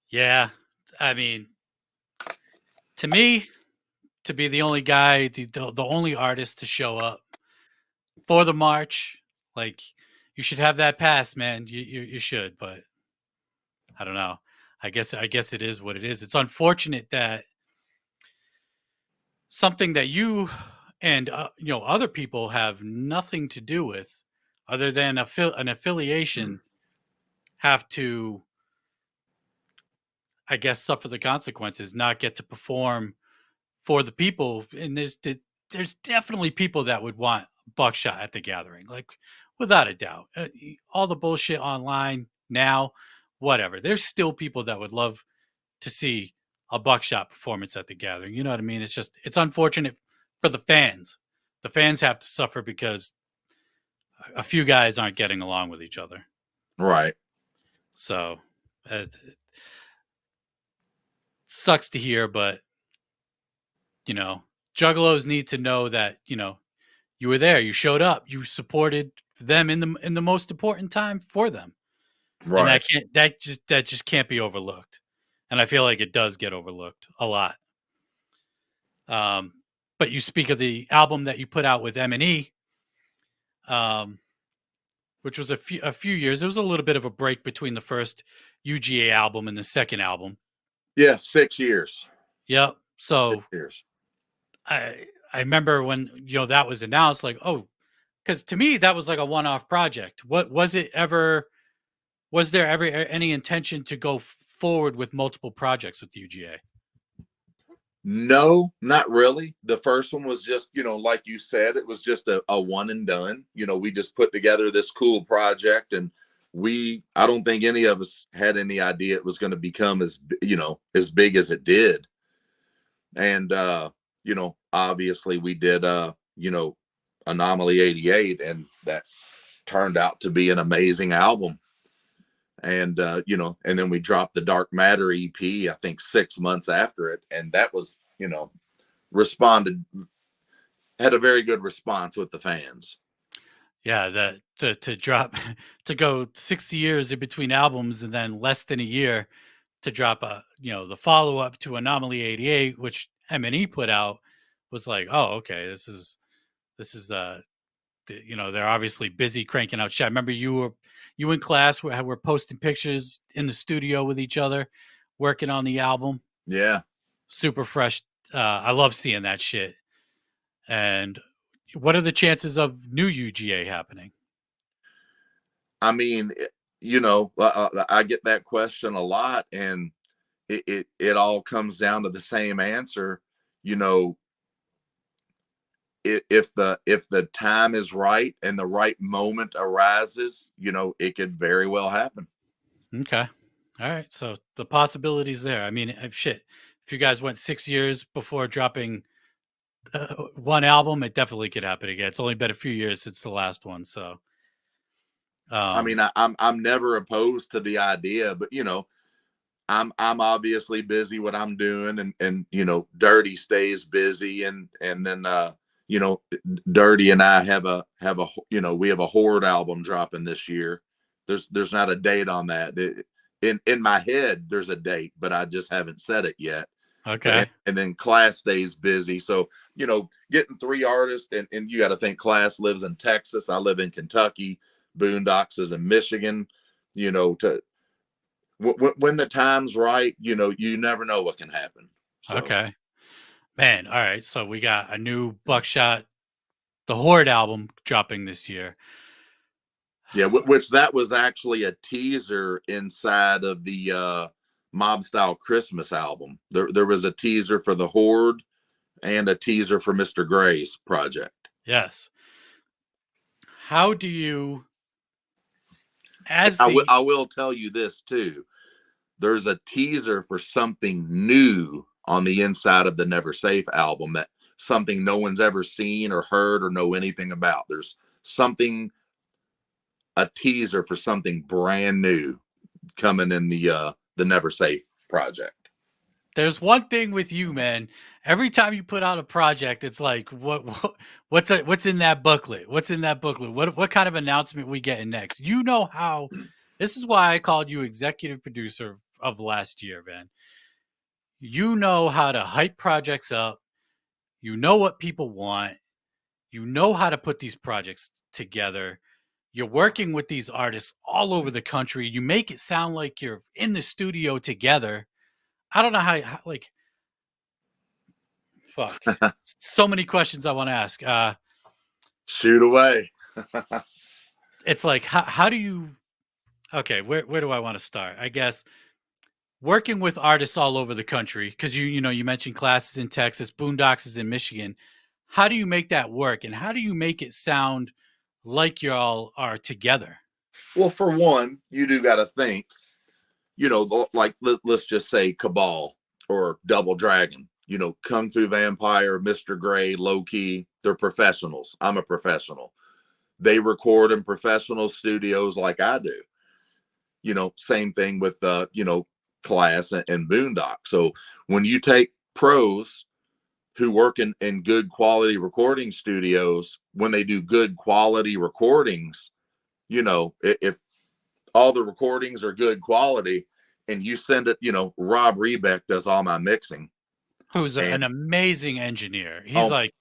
Yeah. I mean, to me, to be the only guy, the only artist to show up for the march, like, you should have that pass, man. You should, but I don't know. I guess it is what it is. It's unfortunate that something that you and other people have nothing to do with, other than an affiliation, have to, I guess, suffer the consequences, not get to perform for the people. And there's definitely people that would want Buckshot at the gathering, like, without a doubt. All the bullshit online now, whatever. There's still people that would love to see a Buckshot performance at the gathering. You know what I mean? It's unfortunate for the fans. The fans have to suffer because a few guys aren't getting along with each other. Right. So it sucks to hear, but Juggalos need to know that you were there, you showed up, you supported them in the most important time for them, and Right. that just can't be overlooked. And I feel like it does get overlooked a lot. But you speak of the album that you put out with M&E, um, which was a few years. There was a little bit of a break between the first UGA album and the second album. Yeah. 6 years. Yep. So 6 years. I remember when that was announced, like, oh, because to me that was like a one-off project. What was it ever? Was there ever any intention to go forward with multiple projects with UGA? No, not really. The first one was just, like you said, it was just a one and done. We just put together this cool project, and I don't think any of us had any idea it was going to become as big as it did. And, obviously we did, Anomaly 88, and that turned out to be an amazing album. And and then we dropped the Dark Matter EP, I think 6 months after it, and that was, responded had a very good response with the fans. Yeah, that to drop to go 60 years in between albums, and then less than a year to drop the follow up to Anomaly 88, which M&E put out, was like, oh, okay, this is they're obviously busy cranking out shit. I remember you in class were posting pictures in the studio with each other, working on the album. Yeah. Super fresh. I love seeing that shit. And what are the chances of new UGA happening? I mean, I get that question a lot, and it all comes down to the same answer. You know, if the time is right and the right moment arises, it could very well happen. Okay. All right, so the possibilities there. I mean, shit. If you guys went 6 years before dropping one album, it definitely could happen again. It's only been a few years since the last one, so I mean, I'm never opposed to the idea, but I'm obviously busy what I'm doing, and Dirty stays busy, and then you know Dirty and I have a we have a Horde album dropping this year. There's not a date on that. In my head there's a date, but I just haven't said it yet. But okay. and then Class stays busy, so getting three artists, and you got to think Class lives in Texas, I live in Kentucky, Boondocks is in Michigan. To when the time's right, you never know what can happen. So Okay. Man, all right. So we got a new Buckshot, the Horde album dropping this year. yeah, which that was actually a teaser inside of the Mob Style Christmas album. There was a teaser for the Horde and a teaser for Mr. Gray's project. Yes. How do you, as the, I will tell you this too. There's a teaser for something new on the inside of the Never Safe album, that something no one's ever seen or heard or know anything about. There's something, a teaser for something brand new coming in the Never Safe project. there's one thing with you, man. Every time you put out a project, it's like, what's in that booklet? What's in that booklet? What kind of announcement we getting next? You know how. This is why I called you executive producer of last year, man. You know how to hype projects up. You know what people want. You know how to put these projects together. You're working with these artists all over the country. You make it sound like you're in the studio together. I don't know how like, fuck. So many questions I want to ask. Shoot away. It's like, how do you, okay, where do I want to start? I guess working with artists all over the country, because you mentioned Classes in Texas, Boondocks is in Michigan. How do you make that work, and how do you make it sound like you all are together? Well, for one, you do got to think, like let's just say Cabal or Double Dragon, Kung Fu Vampire, Mr. Gray, Low Key, they're professionals. I'm a professional. They record in professional studios like I do. Same thing with Class and Boondock. So when you take pros who work in good quality recording studios, when they do good quality recordings, if all the recordings are good quality and you send it, Rob Rebeck does all my mixing. Who's an And amazing engineer. He's oh, like,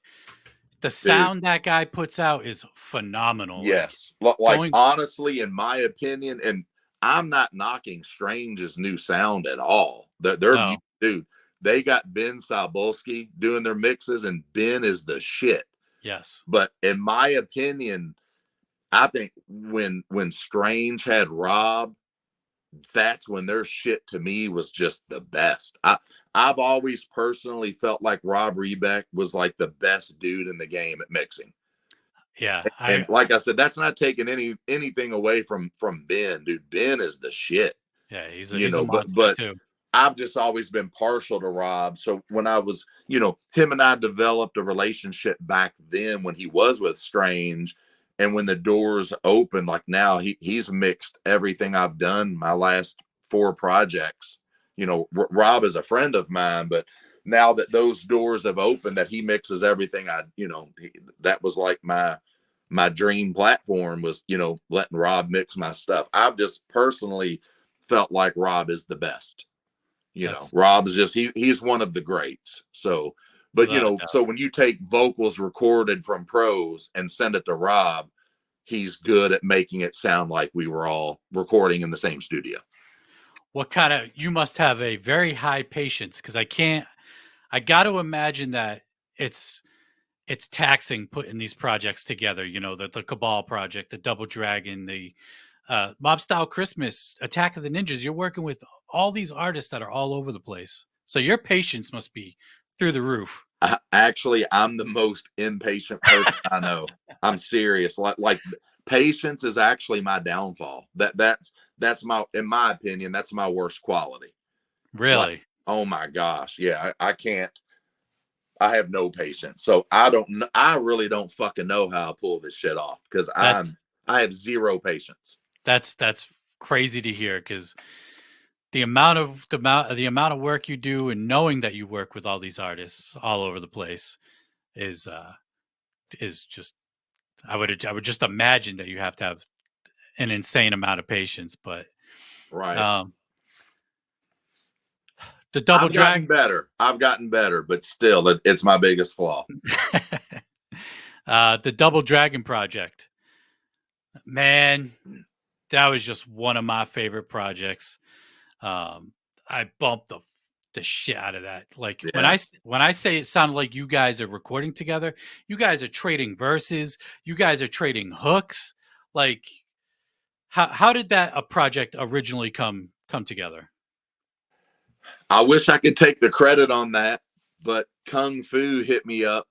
the dude, sound that guy puts out is phenomenal. Like yes. Like going, honestly, in my opinion, and I'm not knocking Strange's new sound at all. They're no, dude, they got Ben Sabolsky doing their mixes, and Ben is the shit. yes, But in my opinion, I think when Strange had Rob, that's when their shit to me was just the best. I've always personally felt like Rob Rebeck was like the best dude in the game at mixing. yeah, And like I said, that's not taking anything away from Ben, dude. Ben is the shit, yeah, he's a but monster too. I've just always been partial to Rob. So when I was, him and I developed a relationship back then when he was with Strange. And when the doors opened, like now, he's mixed everything I've done my last four projects. Rob is a friend of mine, but now that those doors have opened, that he mixes everything, that was like my dream platform was, letting Rob mix my stuff. I've just personally felt like Rob is the best. That's Rob's just he's one of the greats. So, but without a doubt. so when you take vocals recorded from pros and send it to Rob, he's good at making it sound like we were all recording in the same studio. What kind of, you must have a very high patience, because I got to imagine that it's it's taxing putting these projects together. The Cabal project, the Double Dragon, the Mob Style Christmas, Attack of the Ninjas. You're working with all these artists that are all over the place, so your patience must be through the roof. Actually, I'm the most impatient person I know. I'm serious. Like patience is actually my downfall. in my opinion, that's my worst quality. Like, Really? oh my gosh. Yeah. I can't, I have no patience. So I really don't fucking know how I pull this shit off because That I have zero patience. that's crazy to hear, because the amount of work you do, and knowing that you work with all these artists all over the place is just, I would just imagine that you have to have an insane amount of patience. But Right. um the double drag, I've gotten better, but still it's my biggest flaw. the Double Dragon project, man, that was just one of my favorite projects. I bumped the shit out of that. Like, when Yeah. I say it sounded like you guys are recording together, you guys are trading verses, you guys are trading hooks. Like, how did that a project originally come together? I wish I could take the credit on that, but Kung Fu hit me up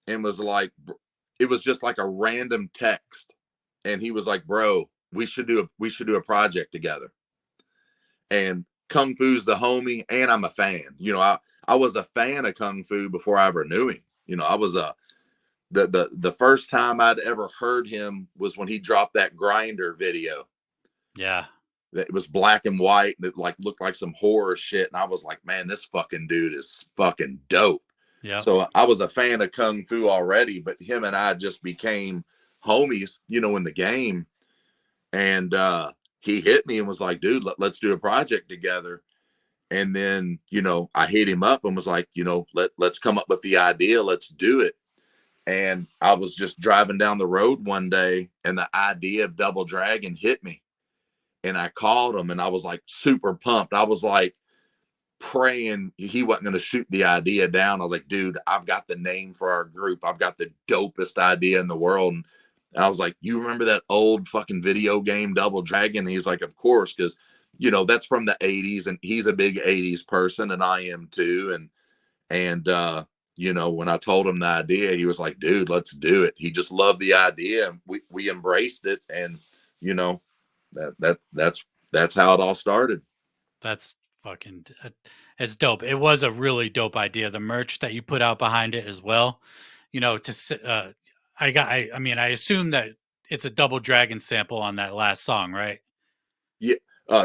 and was like, it was just like a random text, and he was like, "Bro, we should do a project together." And Kung Fu's the homie, and I'm a fan. I was a fan of Kung Fu before I ever knew him. I was the first time I'd ever heard him was when he dropped that Grinder video. Yeah. It was black and white, and it like looked like some horror shit. And I was like, man, this fucking dude is fucking dope. Yep. So I was a fan of Kung Fu already, but him and I just became homies, in the game. And he hit me and was like, dude, let's do a project together. And then, I hit him up and was like, let's come up with the idea. Let's do it. And I was just driving down the road one day, and the idea of Double Dragon hit me. And I called him, and I was like super pumped. I was like praying he wasn't going to shoot the idea down. I was like, dude, I've got the name for our group. I've got the dopest idea in the world. And I was like, you remember that old fucking video game Double Dragon? And he's like, of course, because that's from the 80s, and he's a big 80s person, and I am too. And when I told him the idea, he was like, dude, let's do it. He just loved the idea, and we embraced it. And that's how it all started. That's fucking, it's dope. It was a really dope idea. The merch that you put out behind it as well. I assume that it's a Double Dragon sample on that last song, right? Yeah.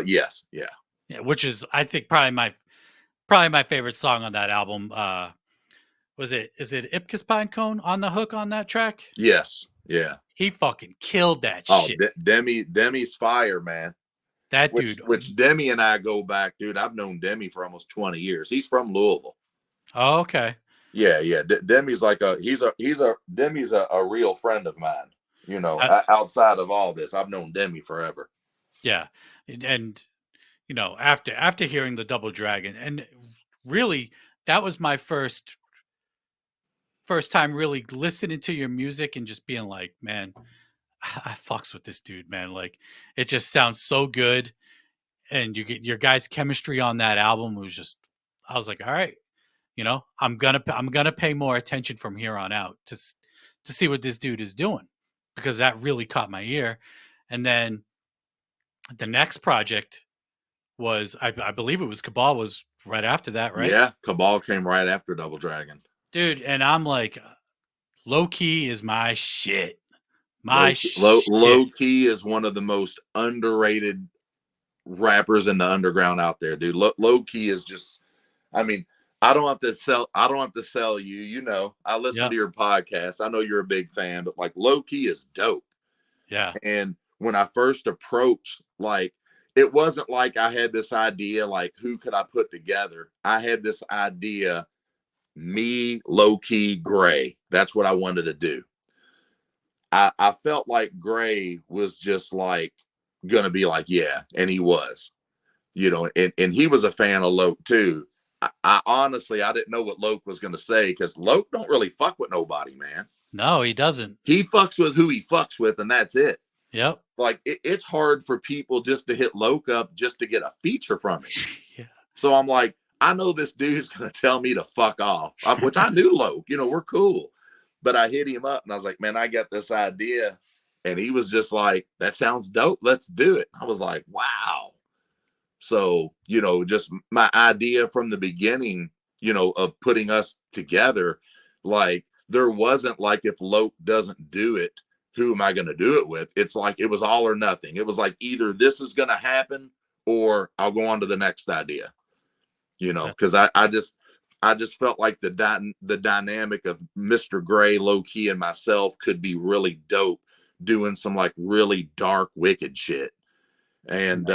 Yes. Yeah. Yeah, which is, I think, probably my favorite song on that album. Is it Ipkiss Pinecone on the hook on that track? Yes. Yeah. He fucking killed that Oh, shit. Demi's fire, man. That Which dude. which Demi and I go back, dude. I've known Demi for almost 20 years. He's from Louisville. Oh, okay. Yeah, yeah. Demi's like Demi's a real friend of mine. Outside of all this, I've known Demi forever. Yeah, and after hearing the Double Dragon, and really, that was my first time really listening to your music and just being like, man, I fucks with this dude, man. Like, it just sounds so good, and you get your guys' chemistry on that album was just. I was like, all right, I'm gonna pay more attention from here on out to see what this dude is doing, because that really caught my ear. And then the next project was, I believe it was Cabal, was right after that, right? Yeah, Cabal came right after Double Dragon. Dude, and I'm like, Low Key is my shit. My Low shit. Key is one of the most underrated rappers in the underground out there, dude. Low Key is just, I mean, I don't have to sell you. I listen to your podcast. I know you're a big fan, but like Low Key is dope. Yeah. And when I first approached, like, it wasn't like I had this idea, like, who could I put together? I had this idea, me, Low Key, Gray. That's what I wanted to do. I felt like Gray was just like gonna be like, yeah, and he was, and he was a fan of Loke too. I honestly, I didn't know what Loke was gonna say, because Loke don't really fuck with nobody, man. No, he doesn't. He fucks with who he fucks with, and that's it. Yep. Like, it's hard for people just to hit Loke up just to get a feature from him. Yeah. So I'm like, I know this dude's gonna tell me to fuck off, which I knew Loke. We're cool. But I hit him up and I was like, man, I got this idea. And he was just like, that sounds dope. Let's do it. I was like, wow. So, just my idea from the beginning, of putting us together, like there wasn't like, if Loke doesn't do it, who am I going to do it with? It's like, it was all or nothing. It was like, either this is going to happen or I'll go on to the next idea, because I just felt like the dynamic of Mr. Gray, Low Key, and myself could be really dope doing some like really dark, wicked shit. And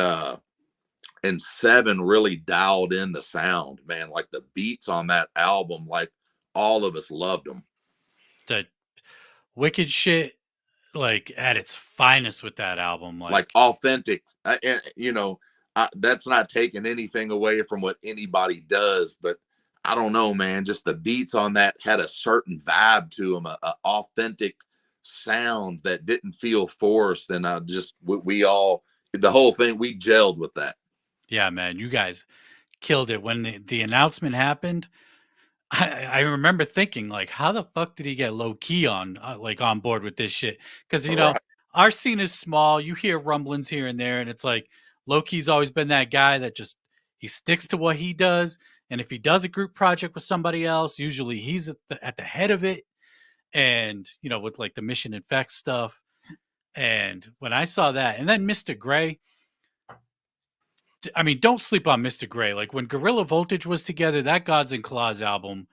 Seven really dialed in the sound, man. Like the beats on that album, like all of us loved them. The wicked shit, like at its finest with that album, like authentic. And that's not taking anything away from what anybody does, but I don't know, man. Just the beats on that had a certain vibe to them, a authentic sound that didn't feel forced. And we all, the whole thing, we gelled with that. Yeah, man, you guys killed it. When the announcement happened, I remember thinking, like, how the fuck did he get Low Key on board with this shit? Because Right. our scene is small. You hear rumblings here and there, and it's like Low Key's always been that guy that just he sticks to what he does. And if he does a group project with somebody else, usually he's at the head of it. And with like the Mission Infect stuff. And when I saw that, and then Mr. Gray, I mean, don't sleep on Mr. Gray. Like when Gorilla Voltage was together, that Gods and Claws album,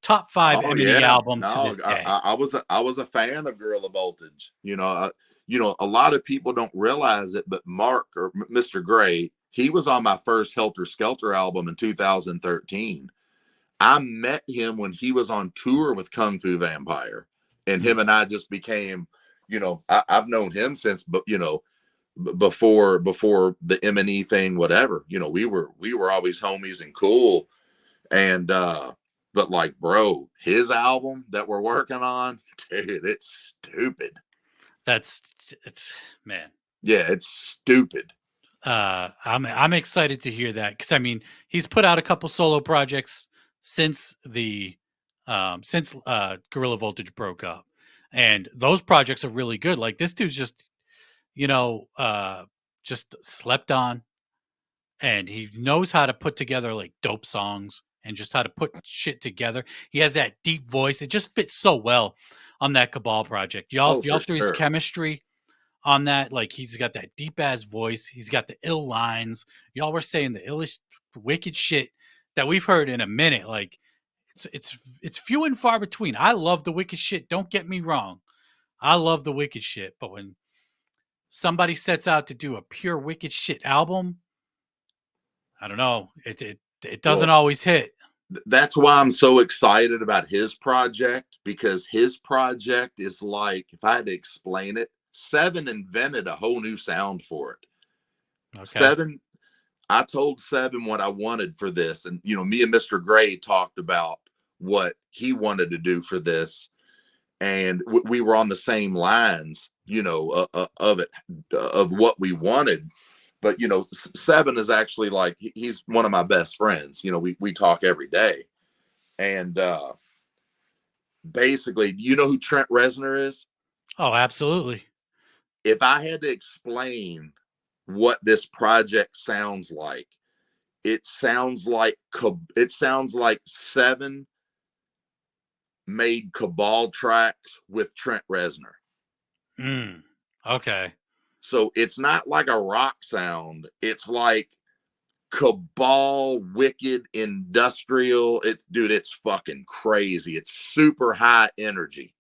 top 5 Oh M&E yeah, album to no, this day. I was a fan of Gorilla Voltage. A lot of people don't realize it, but Mark or Mr. Gray, he was on my first Helter Skelter album in 2013. I met him when he was on tour with Kung Fu Vampire, and him and I just became, I've known him since, but before the M&E thing, whatever. We were always homies and cool, and but like, bro, his album that we're working on, dude, it's stupid. It's man. Yeah, it's stupid. I'm excited to hear that because I mean he's put out a couple solo projects since Gorilla Voltage broke up, and those projects are really good. Like this dude's just just slept on, and he knows how to put together like dope songs and just how to put shit together. He has that deep voice. It just fits so well on that Cabal project. Y'all three's Sure. chemistry on that, like he's got that deep ass voice. He's got the ill lines. Y'all were saying the illest wicked shit that we've heard in a minute. Like it's few and far between. I love the wicked shit. Don't get me wrong. I love the wicked shit, but when somebody sets out to do a pure wicked shit album, I don't know. It doesn't always hit. That's why I'm so excited about his project, because his project is like, if I had to explain it, Seven invented a whole new sound for it. Okay. Seven, I told Seven what I wanted for this, and me and Mr. Gray talked about what he wanted to do for this, and we were on the same lines, of it, of what we wanted. But Seven is actually like, he's one of my best friends. We talk every day, and basically, you know who Trent Reznor is? Oh, absolutely. If I had to explain what this project sounds like, it sounds like Seven made Cabal tracks with Trent Reznor. Okay. So it's not like a rock sound. It's like Cabal, wicked, industrial. It's fucking crazy. It's super high energy.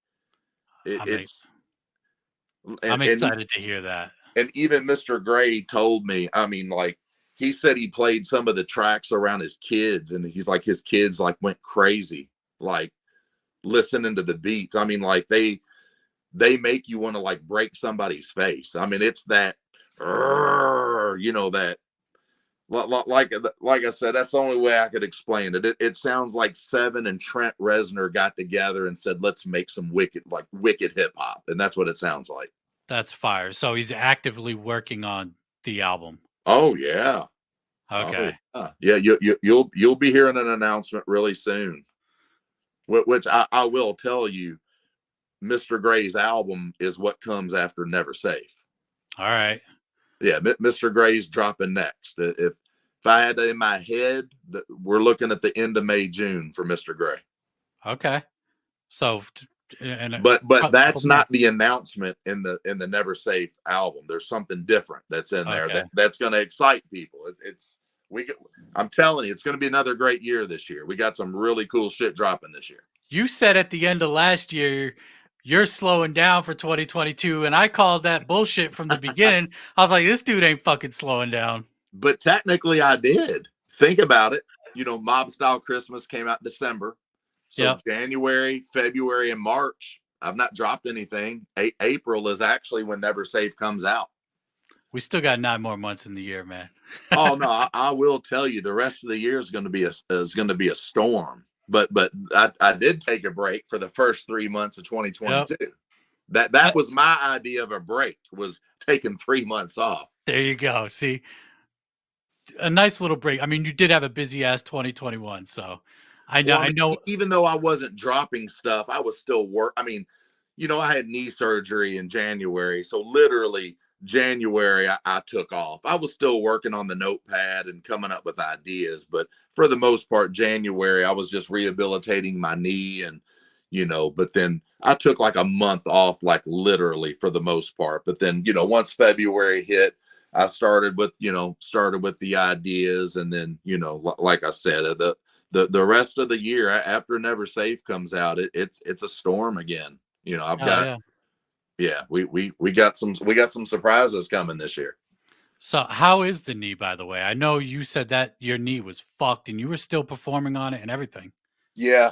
I'm excited to hear that. And even Mr. Gray told me, I mean, like, he said he played some of the tracks around his kids, and he's like, his kids like went crazy, like listening to the beats. I mean, like they make you want to like break somebody's face. I mean, it's that, that, like I said, that's the only way I could explain it. It sounds like Seven and Trent Reznor got together and said, let's make some wicked hip hop. And that's what it sounds like. That's fire. So he's actively working on the album. Oh yeah. Okay. Oh, yeah. You'll be hearing an announcement really soon. Which I will tell you, Mr. Gray's album is what comes after Never Safe. All right. Yeah, Mr. Gray's dropping next. If I had it in my head, we're looking at the end of May, June for Mr. Gray. Okay. So, in a But couple that's not months. the announcement in the Never Safe album. There's something different that's in there Okay. that's going to excite people. I'm telling you, it's going to be another great year this year. We got some really cool shit dropping this year. You said at the end of last year you're slowing down for 2022, and I called that bullshit from the beginning. I was like, this dude ain't fucking slowing down. But technically, I did. Think about it. Mob Style Christmas came out in December. So Yep. January, February, and March, I've not dropped anything. April is actually when Never Safe comes out. We still got 9 more months in the year, man. Oh no, I will tell you, the rest of the year is going to be a storm. But I did take a break for the first 3 months of 2022. Yep. That was my idea of a break, was taking 3 months off. There you go. See, a nice little break. I mean, you did have a busy ass 2021, so I know. Well, I know. even though I wasn't dropping stuff, I was still I mean, I had knee surgery in January, so literally January I took off. I was still working on the notepad and coming up with ideas, but for the most part, January I was just rehabilitating my knee, and but then I took like a month off, like literally for the most part. But then once February hit, I started with the ideas, and then like I said, the rest of the year after Never Safe comes out, it's a storm again. I've got we got some surprises coming this year. So, how is the knee, by the way? I know you said that your knee was fucked and you were still performing on it and everything. Yeah,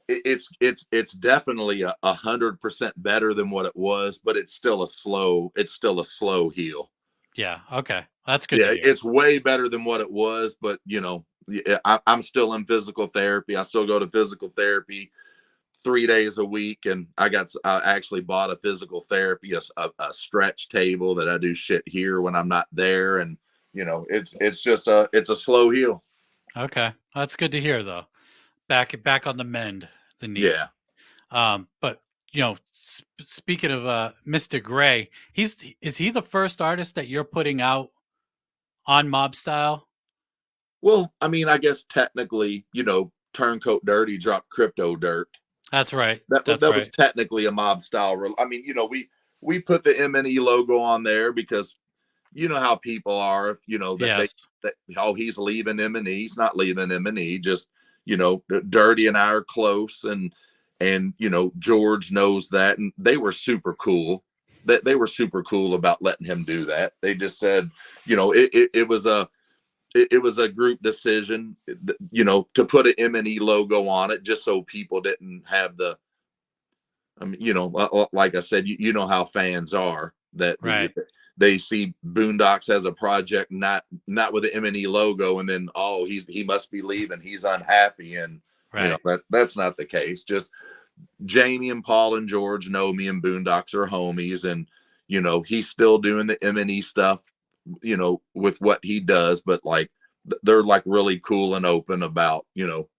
it's definitely 100% better than what it was, but it's still a slow heal. Yeah. Okay. That's good to Yeah, hear. it's way better than what it was, but I'm still in physical therapy. I still go to physical therapy 3 days a week, and I actually bought a physical therapy, a stretch table that I do shit here when I'm not there, and it's just it's a slow heal. Okay. That's good to hear, though. Back on the mend, the knee. Yeah. But speaking of Mr. Gray, is he the first artist that you're putting out on Mob Style? Well, I mean, I guess technically, Turncoat Dirty dropped Crypto Dirt. That's right. That That's that right. was technically a Mob Style. I mean, we put the M&E logo on there because you know how people are. Yes. He's leaving M&E. He's not leaving M&E. Just Dirty and I are close, and George knows that, and they were super cool. That they were super cool about letting him do that. They just said, it was a group decision, to put an M&E logo on it, just so people didn't have the. I mean, like I said, you know how fans are, that Right. they see Boondocks as a project, not with the M&E logo, and then he must be leaving, he's unhappy, and Right. that's not the case. Just Jamie and Paul and George know me and Boondocks are homies, and he's still doing the M&E stuff, with what he does, but like they're like really cool and open about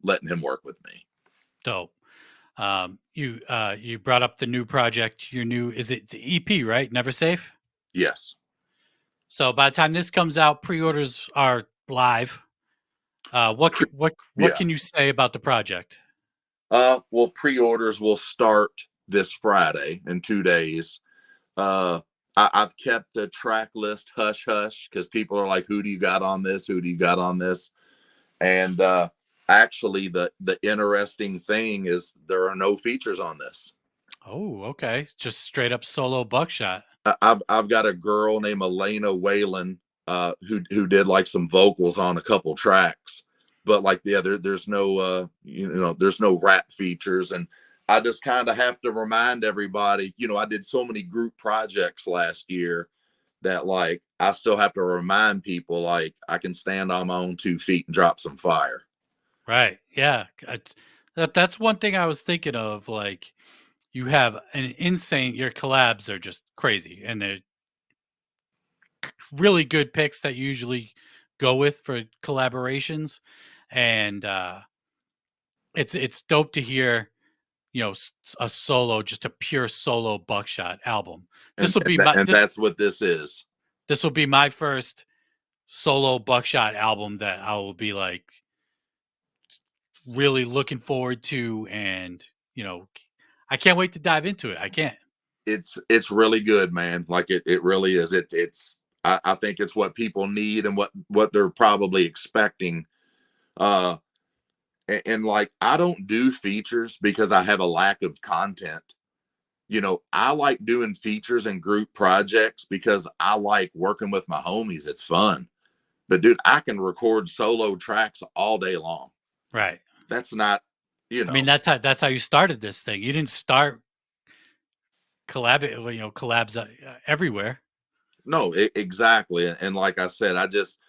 letting him work with me. Dope. You brought up the new project. Your new, is it the EP, right? Never Safe. Yes. So by the time this comes out, pre-orders are live. What Yeah. can you say about the project? Well, pre-orders will start this Friday in 2 days. I've kept the track list hush hush because people are like, "Who do you got on this? Who do you got on this?" And actually, the interesting thing is there are no features on this. Oh, okay. Just straight up solo Buckshot. I've got a girl named Elena Whalen, who did like some vocals on a couple tracks, but like there's no there's no rap features, and I just kind of have to remind everybody, I did so many group projects last year that like I still have to remind people like I can stand on my own 2 feet and drop some fire. Right. Yeah. That's one thing I was thinking of. Like, you have an insane. Your collabs are just crazy, and they're really good picks that you usually go with for collaborations, and it's dope to hear a solo, just a pure solo Buckshot album. And that's what this is. This will be my first solo Buckshot album that I will be like really looking forward to, and I can't wait to dive into it. I can't. It's really good, man. Like it really is. I think it's what people need and what they're probably expecting. And like, I don't do features because I have a lack of content. I like doing features and group projects because I like working with my homies. It's fun. But dude, I can record solo tracks all day long. Right. That's not, I mean, that's how you started this thing. You didn't start collabs everywhere. No, exactly. And like I said, I just,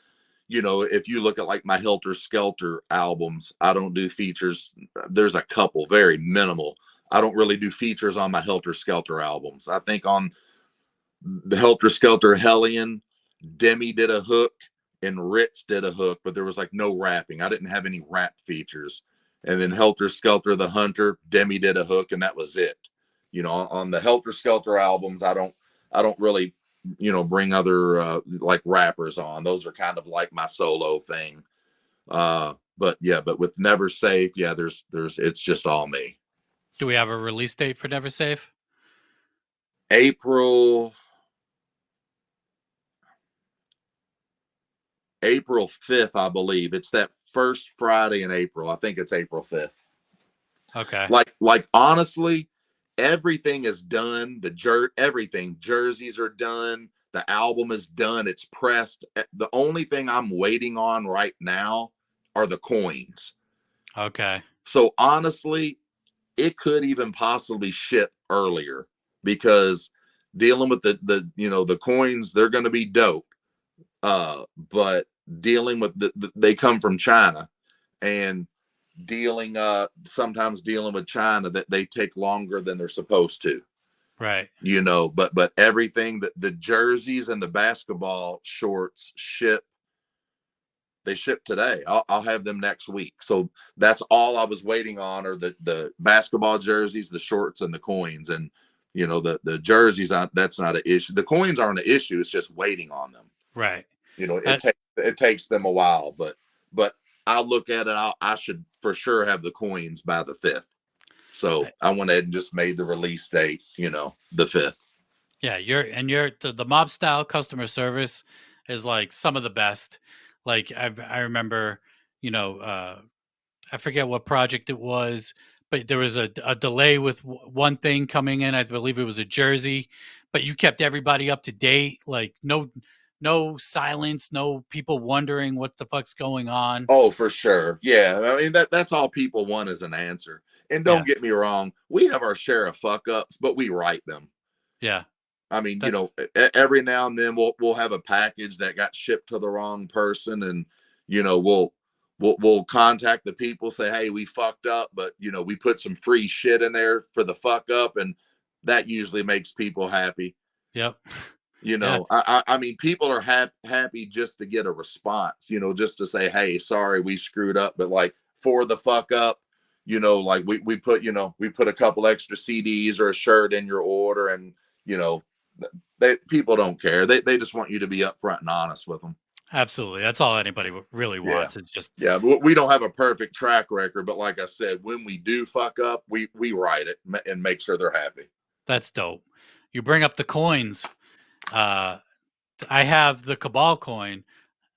if you look at like my Helter Skelter albums, I don't do features. There's a couple, very minimal. I don't really do features on my Helter Skelter albums. I think on the Helter Skelter Hellion, Demi did a hook and Ritz did a hook, but there was like no rapping. I didn't have any rap features. And then Helter Skelter the Hunter, Demi did a hook, and that was it. On the Helter Skelter albums, I don't really bring other like rappers on. Those are kind of like my solo thing. But with Never Safe, there's it's just all me. Do we have a release date for Never Safe? April 5th, I believe. It's that first Friday in April. I think it's April 5th. Okay. Like honestly, everything is done. Everything. Jerseys are done. The album is done. It's pressed. The only thing I'm waiting on right now are the coins. Okay. So honestly, it could even possibly ship earlier because dealing with the coins, they're going to be dope. But dealing with they come from China, and sometimes dealing with China, that they take longer than they're supposed to. Right. But everything that the jerseys and the basketball shorts they ship today. I'll have them next week. So that's all I was waiting on are the basketball jerseys, the shorts, and the coins. And the jerseys, that's not an issue. The coins aren't an issue. It's just waiting on them. Right. It takes them a while, but I look at it. I should for sure have the coins by the 5th. So I went ahead and just made the release date, the 5th. Yeah, the mob style customer service is like some of the best. Like I remember, I forget what project it was, but there was a delay with one thing coming in. I believe it was a jersey, but you kept everybody up to date. Like no silence, no people wondering what the fuck's going on. Oh, for sure. Yeah. I mean, that's all people want is an answer. And don't get me wrong, we have our share of fuck ups, but we write them. Yeah. I mean, every now and then we'll have a package that got shipped to the wrong person, and we'll contact the people, say, hey, we fucked up, but we put some free shit in there for the fuck up, and that usually makes people happy. Yep. I mean, people are happy just to get a response, just to say, hey, sorry, we screwed up, but like for the fuck up, like we put a couple extra CDs or a shirt in your order, and people don't care. They just want you to be upfront and honest with them. Absolutely. That's all anybody really wants. It's just we don't have a perfect track record, but like I said, when we do fuck up, we write it and make sure they're happy. That's dope. You bring up the coins. I have the Cabal coin,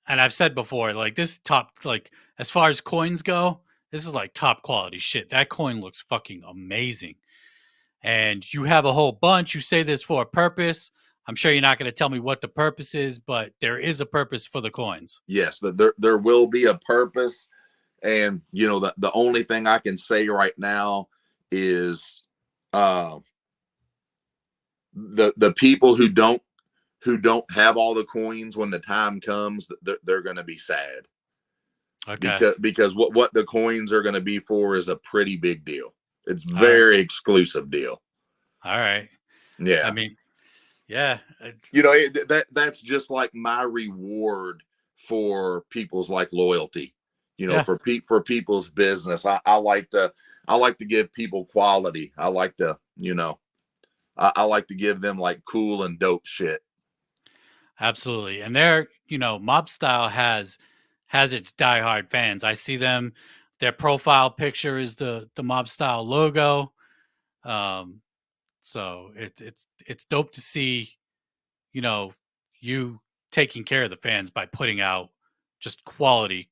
and I've said before, like this top, like as far as coins go, this is like top quality shit. That coin looks fucking amazing. And you have a whole bunch. You say this for a purpose. I'm sure you're not going to tell me what the purpose is, but there is a purpose for the coins. Yes, there will be a purpose. And, the only thing I can say right now is the people who don't have all the coins when the time comes, they're going to be sad. Okay. Because what the coins are going to be for is a pretty big deal. It's very exclusive deal. All right. Yeah. I mean, yeah. That's just like my reward for people's like loyalty, for people's business. I like to I like to give people quality. I like to, I like to give them like cool and dope shit. Absolutely. And they're, Mob Style has its diehard fans. I see them, their profile picture is the Mob Style logo. So it's dope to see, you know, you taking care of the fans by putting out just quality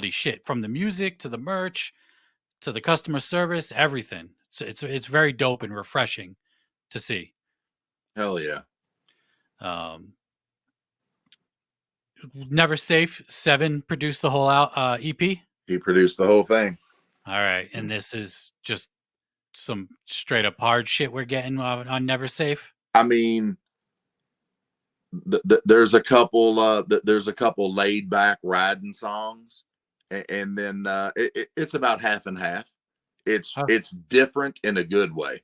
shit, from the music to the merch to the customer service, everything. So it's very dope and refreshing to see. Hell yeah. Um, Never Safe 7 produced the whole EP. He produced the whole thing. All right, and this is just some straight up hard shit we're getting on Never Safe. I mean, there's a couple laid back riding songs, and then it's about half and half. It's different in a good way.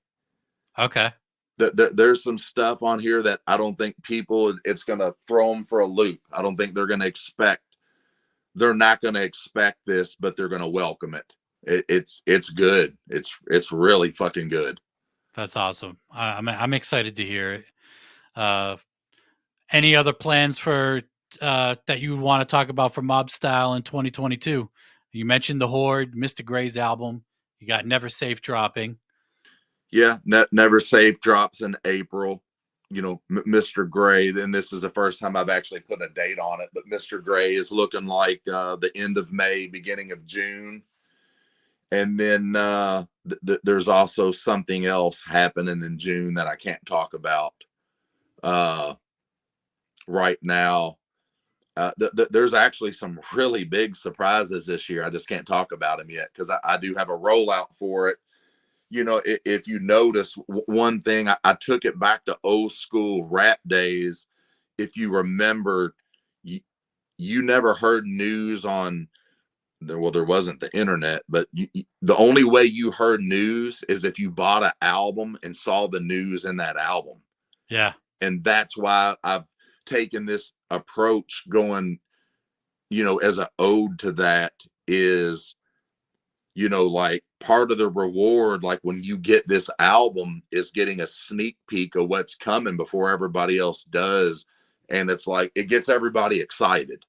Okay. There's some stuff on here that I don't think it's gonna throw them for a loop. I don't think they're not gonna expect this, but they're gonna welcome it. It's good. It's really fucking good. That's awesome. I'm excited to hear it. Any other plans for that you want to talk about for Mob Style in 2022? You mentioned the Horde, Mr. Gray's album. You got Never Safe dropping. Yeah, Never Safe drops in April. Mr. Gray. Then this is the first time I've actually put a date on it, but Mr. Gray is looking like the end of May, beginning of June. And then there's also something else happening in June that I can't talk about right now. There's actually some really big surprises this year. I just can't talk about them yet because I do have a rollout for it. If you notice one thing, I took it back to old school rap days. If you remember, you never heard news on, well, there wasn't the internet, but the only way you heard news is if you bought an album and saw the news in that album. Yeah. And that's why I've taken this approach going, as an ode to that is, like part of the reward, like when you get this album, is getting a sneak peek of what's coming before everybody else does. And it's like, it gets everybody excited.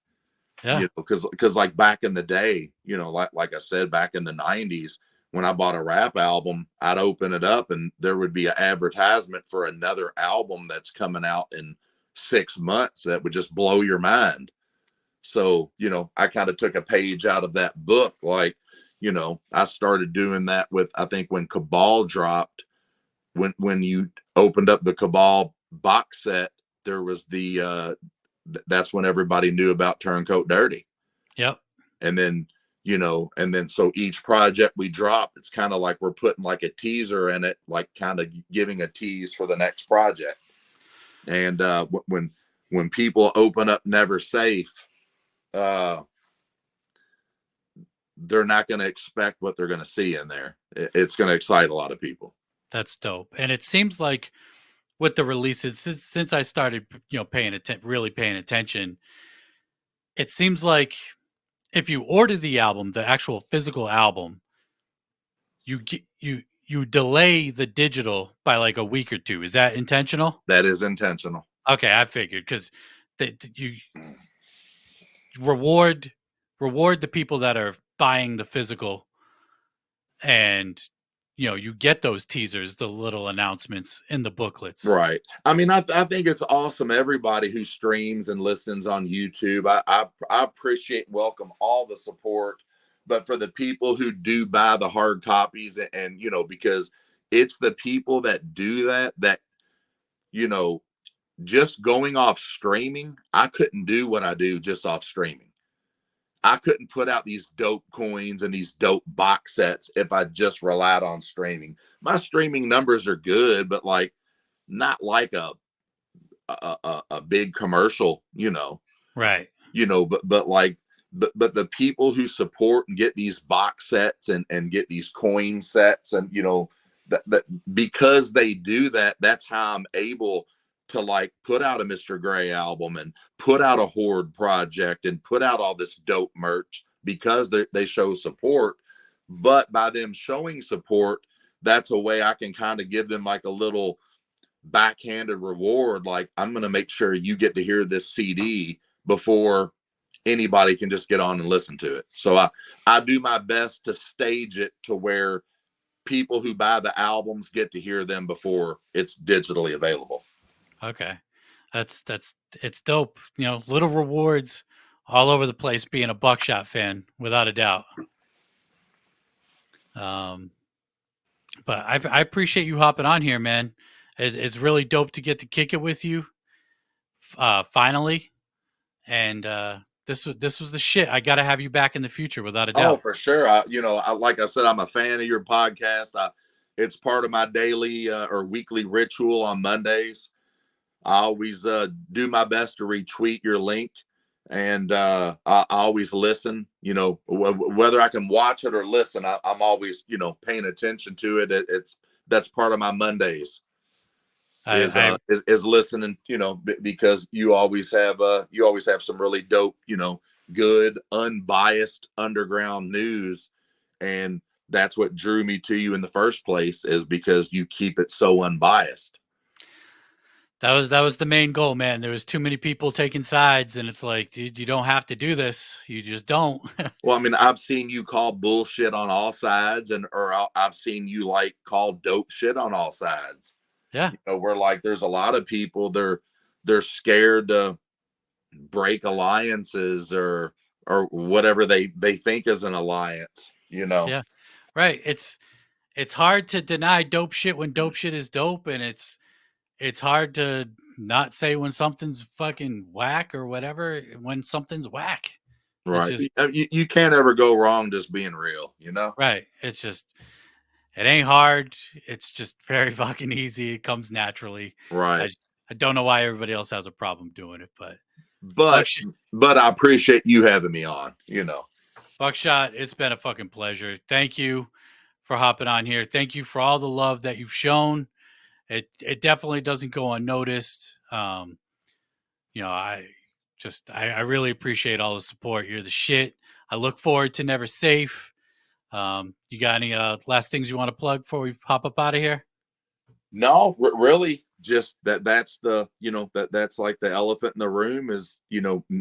Yeah. Because like back in the day, like I said, back in the 90s, when I bought a rap album, I'd open it up and there would be an advertisement for another album that's coming out in 6 months that would just blow your mind. So, I kind of took a page out of that book. Like, I started doing that with, I think when Cabal dropped, when you opened up the Cabal box set, there was that's when everybody knew about Turncoat Dirty. Yep. And then, so each project we drop, it's kind of like we're putting like a teaser in it, like kind of giving a tease for the next project. And when people open up Never Safe, they're not going to expect what they're going to see in there. It's going to excite a lot of people. That's dope. And it seems like with the releases, since I started, really paying attention, it seems like if you order the album, the actual physical album, you delay the digital by like a week or two. Is that intentional? That is intentional. Okay, I figured, because you reward the people that are buying the physical, and you get those teasers, the little announcements in the booklets. Right. I mean, I think it's awesome. Everybody who streams and listens on YouTube, I appreciate and welcome all the support. But for the people who do buy the hard copies, and because it's the people that do that, just going off streaming, I couldn't do what I do just off streaming. I couldn't put out these dope coins and these dope box sets if I just relied on streaming. My streaming numbers are good, but like not like a big commercial, Right. But the people who support and get these box sets and get these coin sets, and that because they do that, that's how I'm able to like put out a Mr. Gray album and put out a Horde project and put out all this dope merch, because they show support. But by them showing support, that's a way I can kind of give them like a little backhanded reward. Like, I'm going to make sure you get to hear this CD before anybody can just get on and listen to it. So I do my best to stage it to where people who buy the albums get to hear them before it's digitally available. Okay. It's dope. You know, little rewards all over the place being a Buckshot fan, without a doubt. Um, but I appreciate you hopping on here, man. It's really dope to get to kick it with you, finally. And this was the shit. I got to have you back in the future, without a Oh, doubt. for sure. Like I said, I'm a fan of your podcast. It's part of my daily or weekly ritual on Mondays. I always do my best to retweet your link, and I always listen. Whether I can watch it or listen, I'm always paying attention to it. That's part of my Mondays is I listening. Because you always have some really dope, good unbiased underground news, and that's what drew me to you in the first place, is because you keep it so unbiased. that was the main goal, man. There was too many people taking sides, and it's like, dude, you don't have to do this. You just don't. Well, I mean, I've seen you call bullshit on all sides, or I've seen you like call dope shit on all sides. Yeah. Where like there's a lot of people, they're scared to break alliances or whatever they think is an alliance. Yeah. Right. It's hard to deny dope shit when dope shit is dope, and it's hard to not say when something's fucking whack or whatever when something's whack. It's Right. just You can't ever go wrong just being real. right. It's just it ain't hard. It's just very fucking easy. It comes naturally. Right. I I don't know why everybody else has a problem doing it, but But Buckshot, I appreciate you having me on. Buckshot, it's been a fucking pleasure. Thank you for hopping on here. Thank you for all the love that you've shown. It definitely doesn't go unnoticed. I really appreciate all the support. You're the shit. I look forward to Never Safe. You got any last things you want to plug before we pop up out of here? No, really, just that's like the elephant in the room is,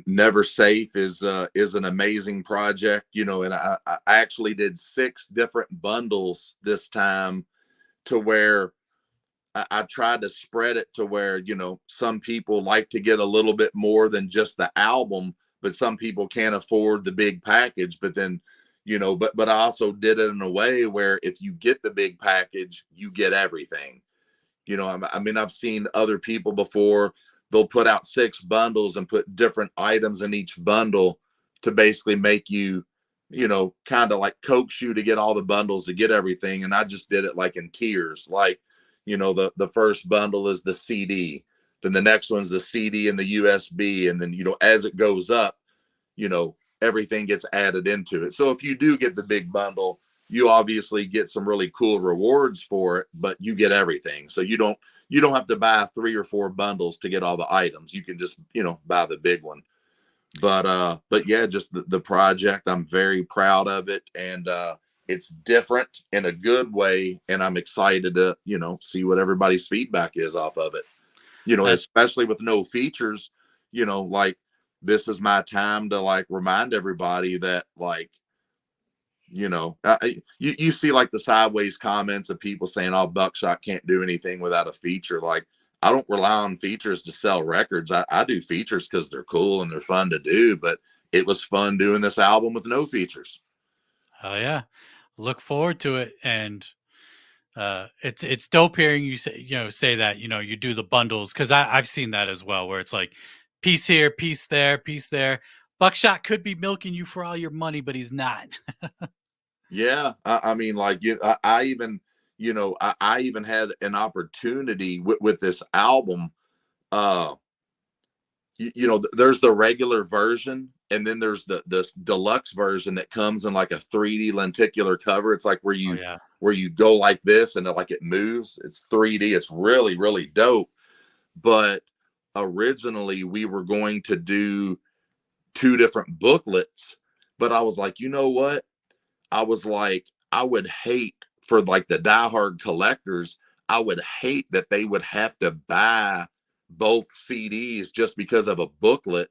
Never Safe is an amazing project, and I actually did 6 different bundles this time, to where I tried to spread it to where, some people like to get a little bit more than just the album, but some people can't afford the big package. But then, but I also did it in a way where if you get the big package, you get everything. I mean, I've seen other people before, they'll put out 6 bundles and put different items in each bundle to basically make you, kind of like coax you to get all the bundles to get everything. And I just did it like in tiers. Like, the first bundle is the CD, then the next one's the CD and the USB. And then, as it goes up, everything gets added into it. So if you do get the big bundle, you obviously get some really cool rewards for it, but you get everything. So you don't have to buy 3 or 4 bundles to get all the items. You can just, buy the big one. But yeah, just the project, I'm very proud of it, and it's different in a good way, and I'm excited to, see what everybody's feedback is off of it. That's Especially with no features, like, this is my time to like remind everybody that, like, you see like the sideways comments of people saying, "Oh, Buckshot can't do anything without a feature." Like, I don't rely on features to sell records. I do features because they're cool and they're fun to do. But it was fun doing this album with no features. oh yeah. Look forward to it, and it's dope hearing you say that you do the bundles, because I've seen that as well, where it's like piece here, piece there, piece there. Buckshot could be milking you for all your money, but he's not. Yeah, I mean, like, I even, I even had an opportunity with this album. Uh, there's the regular version, and then there's this deluxe version that comes in like a 3D lenticular cover. It's like Oh yeah. where you go like this, and it moves. It's 3D. It's really, really dope. But originally we were going to do 2 different booklets, but I was like, you know what? I was like, I would hate for like the diehard collectors, I would hate that they would have to buy both CDs just because of a booklet.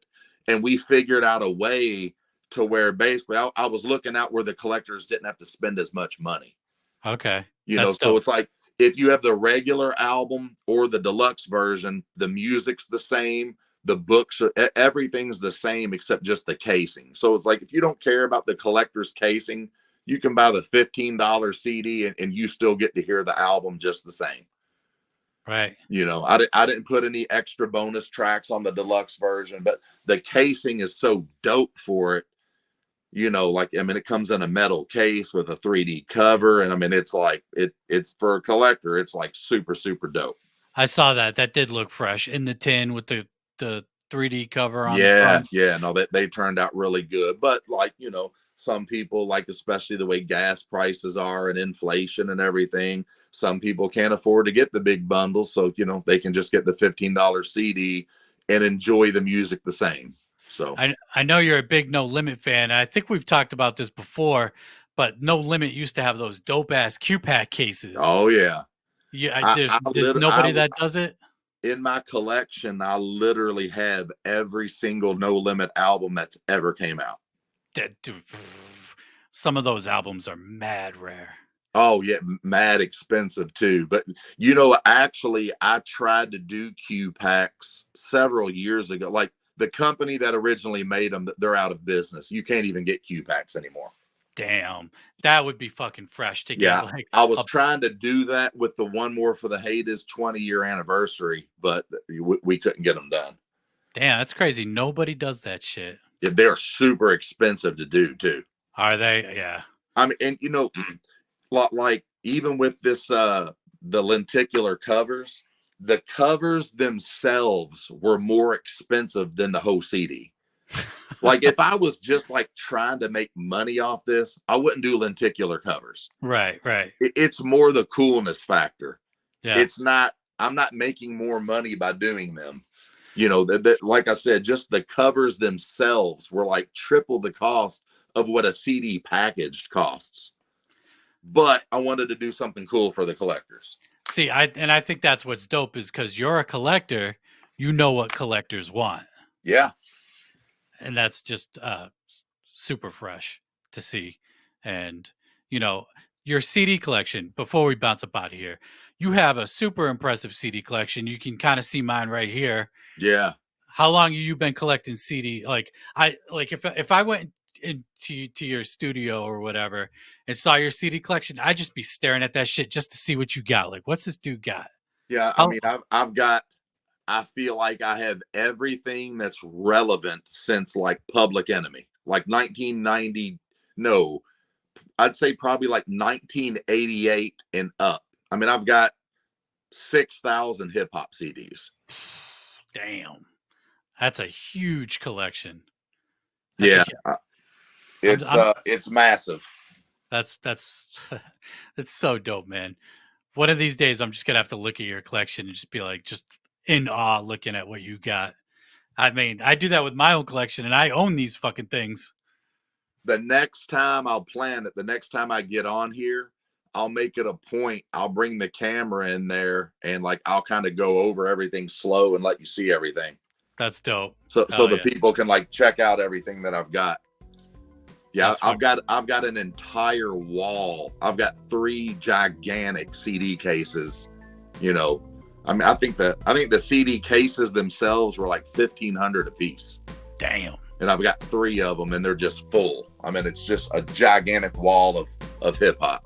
And we figured out a way to where basically I was looking out where the collectors didn't have to spend as much money. Okay. So dope. it's like if you have the regular album or the deluxe version, the music's the same, the books, everything's the same except just the casing. So it's like if you don't care about the collector's casing, you can buy the $15 CD and you still get to hear the album just the same. Right. I didn't put any extra bonus tracks on the deluxe version, but the casing is so dope for it. It comes in a metal case with a 3D cover. And it's like, it's for a collector. It's like super, super dope. I saw that. That did look fresh in the tin with the 3D cover on the front. Yeah. No, they turned out really good. But some people, like, especially the way gas prices are and inflation and everything, some people can't afford to get the big bundle. So, they can just get the $15 CD and enjoy the music the same. So I know you're a big No Limit fan. I think we've talked about this before, but No Limit used to have those dope ass Q-Pack cases. Oh yeah. Yeah. There's nobody that does it. In my collection, I literally have every single No Limit album that's ever came out. Dude, some of those albums are mad rare. Oh yeah, mad expensive too. But actually, I tried to do Q-Packs several years ago. Like the company that originally made them, they're out of business. You can't even get Q-Packs anymore. Damn, that would be fucking fresh to get. Yeah, I was trying to do that with the One More for the Haters 20-year anniversary, but we couldn't get them done. Damn, that's crazy. Nobody does that shit. Yeah, they're super expensive to do too. Are they? Yeah. I mean, and like even with this the lenticular covers, the covers themselves were more expensive than the whole CD. Like if I was just like trying to make money off this, I wouldn't do lenticular covers. Right. It's more the coolness factor. Yeah. I'm not making more money by doing them. Like I said, just the covers themselves were like triple the cost of what a CD packaged costs. But I wanted to do something cool for the collectors. See, I think that's what's dope is because you're a collector, you know what collectors want. Yeah. And that's just super fresh to see. And, your CD collection, before we bounce up out of here, you have a super impressive CD collection. You can kind of see mine right here. Yeah. How long have you been collecting CD? If I went into your studio or whatever and saw your CD collection, I'd just be staring at that shit just to see what you got. Like, what's this dude got? Yeah. I feel like I have everything that's relevant since like Public Enemy, like 1990. No, I'd say probably like 1988 and up. I mean, I've got 6,000 hip hop CDs. Damn. That's a huge collection. It's massive. That's it's so dope, man. One of these days, I'm just gonna have to look at your collection and just be like, just in awe, looking at what you got. I mean, I do that with my own collection, and I own these fucking things. The next time the next time I get on here, I'll make it a point. I'll bring the camera in there and like I'll kind of go over everything slow and let you see everything. That's dope. So the people can like check out everything that I've got. Yeah, I've got an entire wall. I've got 3 gigantic CD cases. I mean, I think the CD cases themselves were like $1,500 a piece. Damn. And I've got 3 of them, and they're just full. I mean, it's just a gigantic wall of hip hop.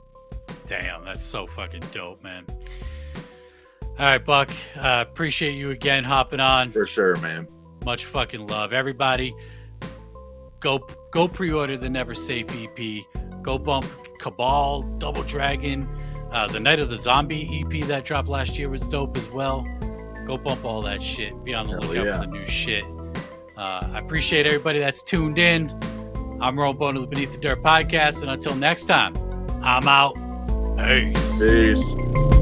Damn, that's so fucking dope, man. All right, Buck. Appreciate you again hopping on. For sure, man. Much fucking love, everybody. Go pre-order the Never Safe EP. Go bump Cabal, Double Dragon. The Night of the Zombie EP that dropped last year was dope as well. Go bump all that shit. Be on the lookout for the new shit. I appreciate everybody that's tuned in. I'm Rowan of the Beneath the Dirt podcast. And until next time, I'm out. Peace. Peace.